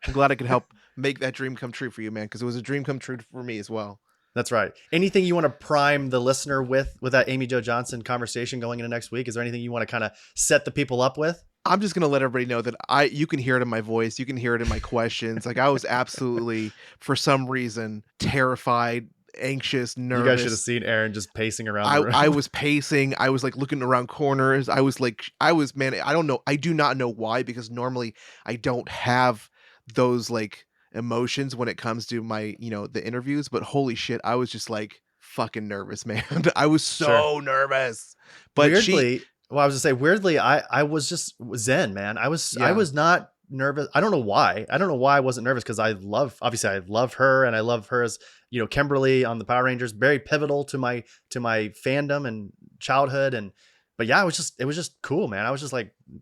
I'm glad I could help make that dream come true for you, man, because it was a dream come true for me as well. That's right. Anything you want to prime the listener with that Amy Jo Johnson conversation going into next week? Is there anything you want to kind of set the people up with? I'm just going to let everybody know that you can hear it in my voice. You can hear it in my questions. I was absolutely, for some reason, terrified, anxious, nervous. You guys should have seen Aaron just pacing around the room. I was pacing. I was looking around corners. Man, I don't know. I do not know why, because normally I don't have those emotions when it comes to my, the interviews, but holy shit, I was just fucking nervous, man. I was so nervous. But weirdly, I was just zen, man. I was not nervous. I don't know why. I wasn't nervous, because I love her, and I love her as, Kimberly on the Power Rangers, very pivotal to my fandom and childhood. But yeah, it was just cool, man. I was just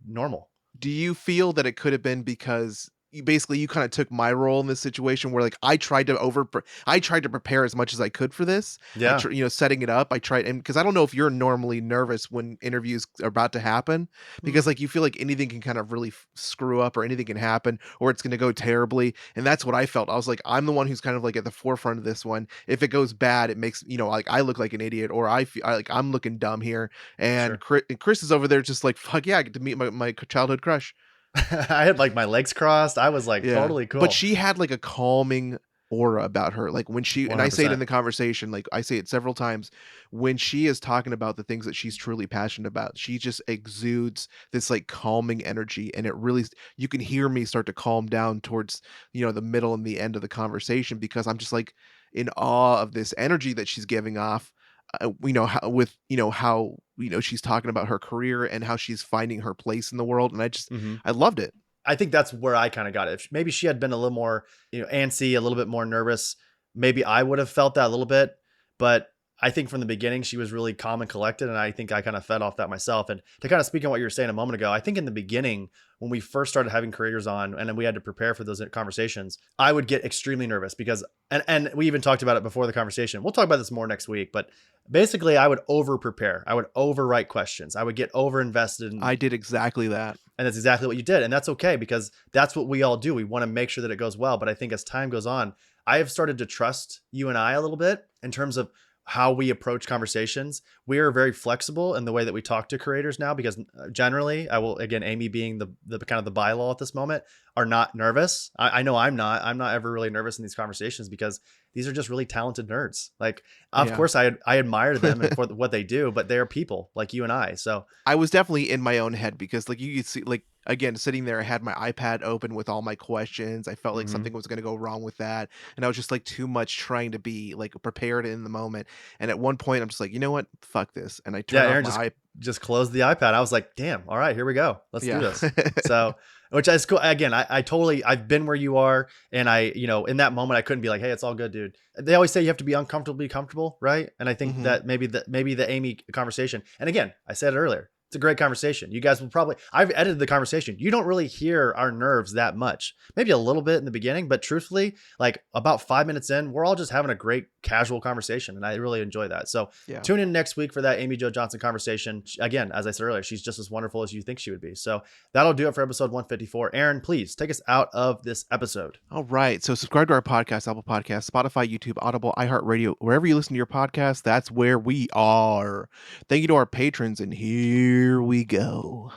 normal. Do you feel that it could have been because you kind of took my role in this situation where like I tried to prepare as much as I could for this. Yeah. Setting it up. I tried, and because I don't know if you're normally nervous when interviews are about to happen, because like you feel like anything can kind of really screw up, or anything can happen, or it's going to go terribly. And that's what I felt. I was like, I'm the one who's kind of like at the forefront of this one. If it goes bad, it makes, like I look like an idiot, or I feel like I'm looking dumb here. And Chris is over there just like, fuck yeah, I get to meet my childhood crush. I had like my legs crossed. I was like totally cool. But she had like a calming aura about her. Like when she, 100%. and I say it in the conversation, like I say it several times, when she is talking about the things that she's truly passionate about, she just exudes this like calming energy. And it really, you can hear me start to calm down towards, the middle and the end of the conversation, because I'm just like in awe of this energy that she's giving off. How she's talking about her career and how she's finding her place in the world. And I loved it. I think that's where I kind of got it. If maybe she had been a little more, antsy, a little bit more nervous, maybe I would have felt that a little bit. But I think from the beginning, she was really calm and collected. And I think I kind of fed off that myself. And to kind of speak on what you were saying a moment ago, I think in the beginning, when we first started having creators on and then we had to prepare for those conversations, I would get extremely nervous because, and we even talked about it before the conversation. We'll talk about this more next week, but basically I would over prepare. I would overwrite questions. I would get over invested. I did exactly that. And that's exactly what you did. And that's okay, because that's what we all do. We want to make sure that it goes well. But I think as time goes on, I have started to trust you and I a little bit in terms of how we approach conversations. We are very flexible in the way that we talk to creators now, because generally Amy being the kind of the bylaw at this moment, are not nervous. I know I'm not ever really nervous in these conversations, because these are just really talented nerds. Like, of course I admire them for what they do, but they're people like you and I. So I was definitely in my own head, because like you could see, like, again, sitting there, I had my iPad open with all my questions. I felt like something was going to go wrong with that. And I was just like too much trying to be like prepared in the moment. And at one point I'm just like, you know what? Fuck this. And I turned off my just closed the iPad. I was like, damn, all right, here we go. Let's do this. So, which is cool. Again, I've been where you are. And in that moment, I couldn't be like, hey, it's all good, dude. They always say you have to be uncomfortable to be comfortable, right? And I think that maybe the Amy conversation, and again, I said it earlier, it's a great conversation. You guys will I've edited the conversation. You don't really hear our nerves that much, maybe a little bit in the beginning, but truthfully, like about 5 minutes in, we're all just having a great casual conversation. And I really enjoy that. So tune in next week for that Amy Jo Johnson conversation. Again, as I said earlier, she's just as wonderful as you think she would be. So that'll do it for episode 154. Aaron, please take us out of this episode. All right. So subscribe to our podcast, Apple Podcasts, Spotify, YouTube, Audible, iHeartRadio, wherever you listen to your podcast, that's where we are. Thank you to our patrons, and here we go.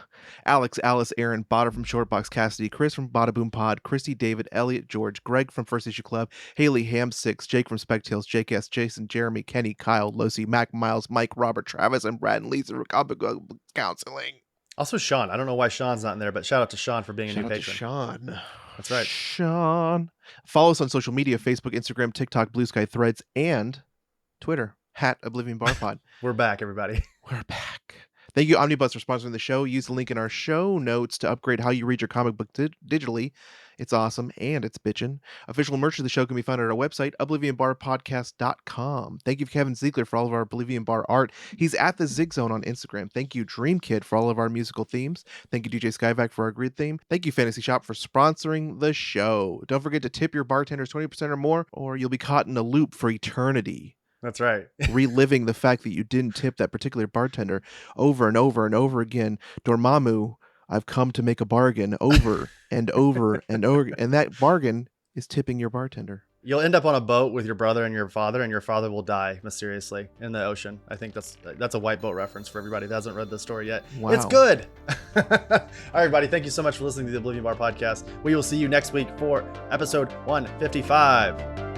Alex, Alice, Aaron, Botter from Shortbox, Cassidy, Chris from Bada Boom Pod, Christy, David, Elliot, George, Greg from First Issue Club, Haley, Ham6, Jake from Spec Tales, Jake S, Jason, Jeremy, Kenny, Kyle, Losi, Mac, Miles, Mike, Robert, Travis, and Brad and Lisa for Comic Book Counseling. Also Sean. I don't know why Sean's not in there, but shout out to Sean for being a new patron. Sean. That's right. Sean. Follow us on social media, Facebook, Instagram, TikTok, Blue Sky, Threads, and Twitter, @OblivionBarPod. We're back, everybody. We're back. Thank you, Omnibus, for sponsoring the show. Use the link in our show notes to upgrade how you read your comic book digitally. It's awesome, and it's bitchin'. Official merch of the show can be found at our website, OblivionBarPodcast.com. Thank you, Kevin Ziegler, for all of our Oblivion Bar art. He's at the Zig Zone on Instagram. Thank you, Dream Kid, for all of our musical themes. Thank you, DJ Skyvac, for our grid theme. Thank you, Fantasy Shop, for sponsoring the show. Don't forget to tip your bartenders 20% or more, or you'll be caught in a loop for eternity. That's right. Reliving the fact that you didn't tip that particular bartender over and over and over again. Dormammu, I've come to make a bargain over and over and over. And that bargain is tipping your bartender. You'll end up on a boat with your brother and your father will die mysteriously in the ocean. I think that's a White Boat reference for everybody that hasn't read the story yet. Wow. It's good. All right, everybody. Thank you so much for listening to the Oblivion Bar podcast. We will see you next week for episode 155.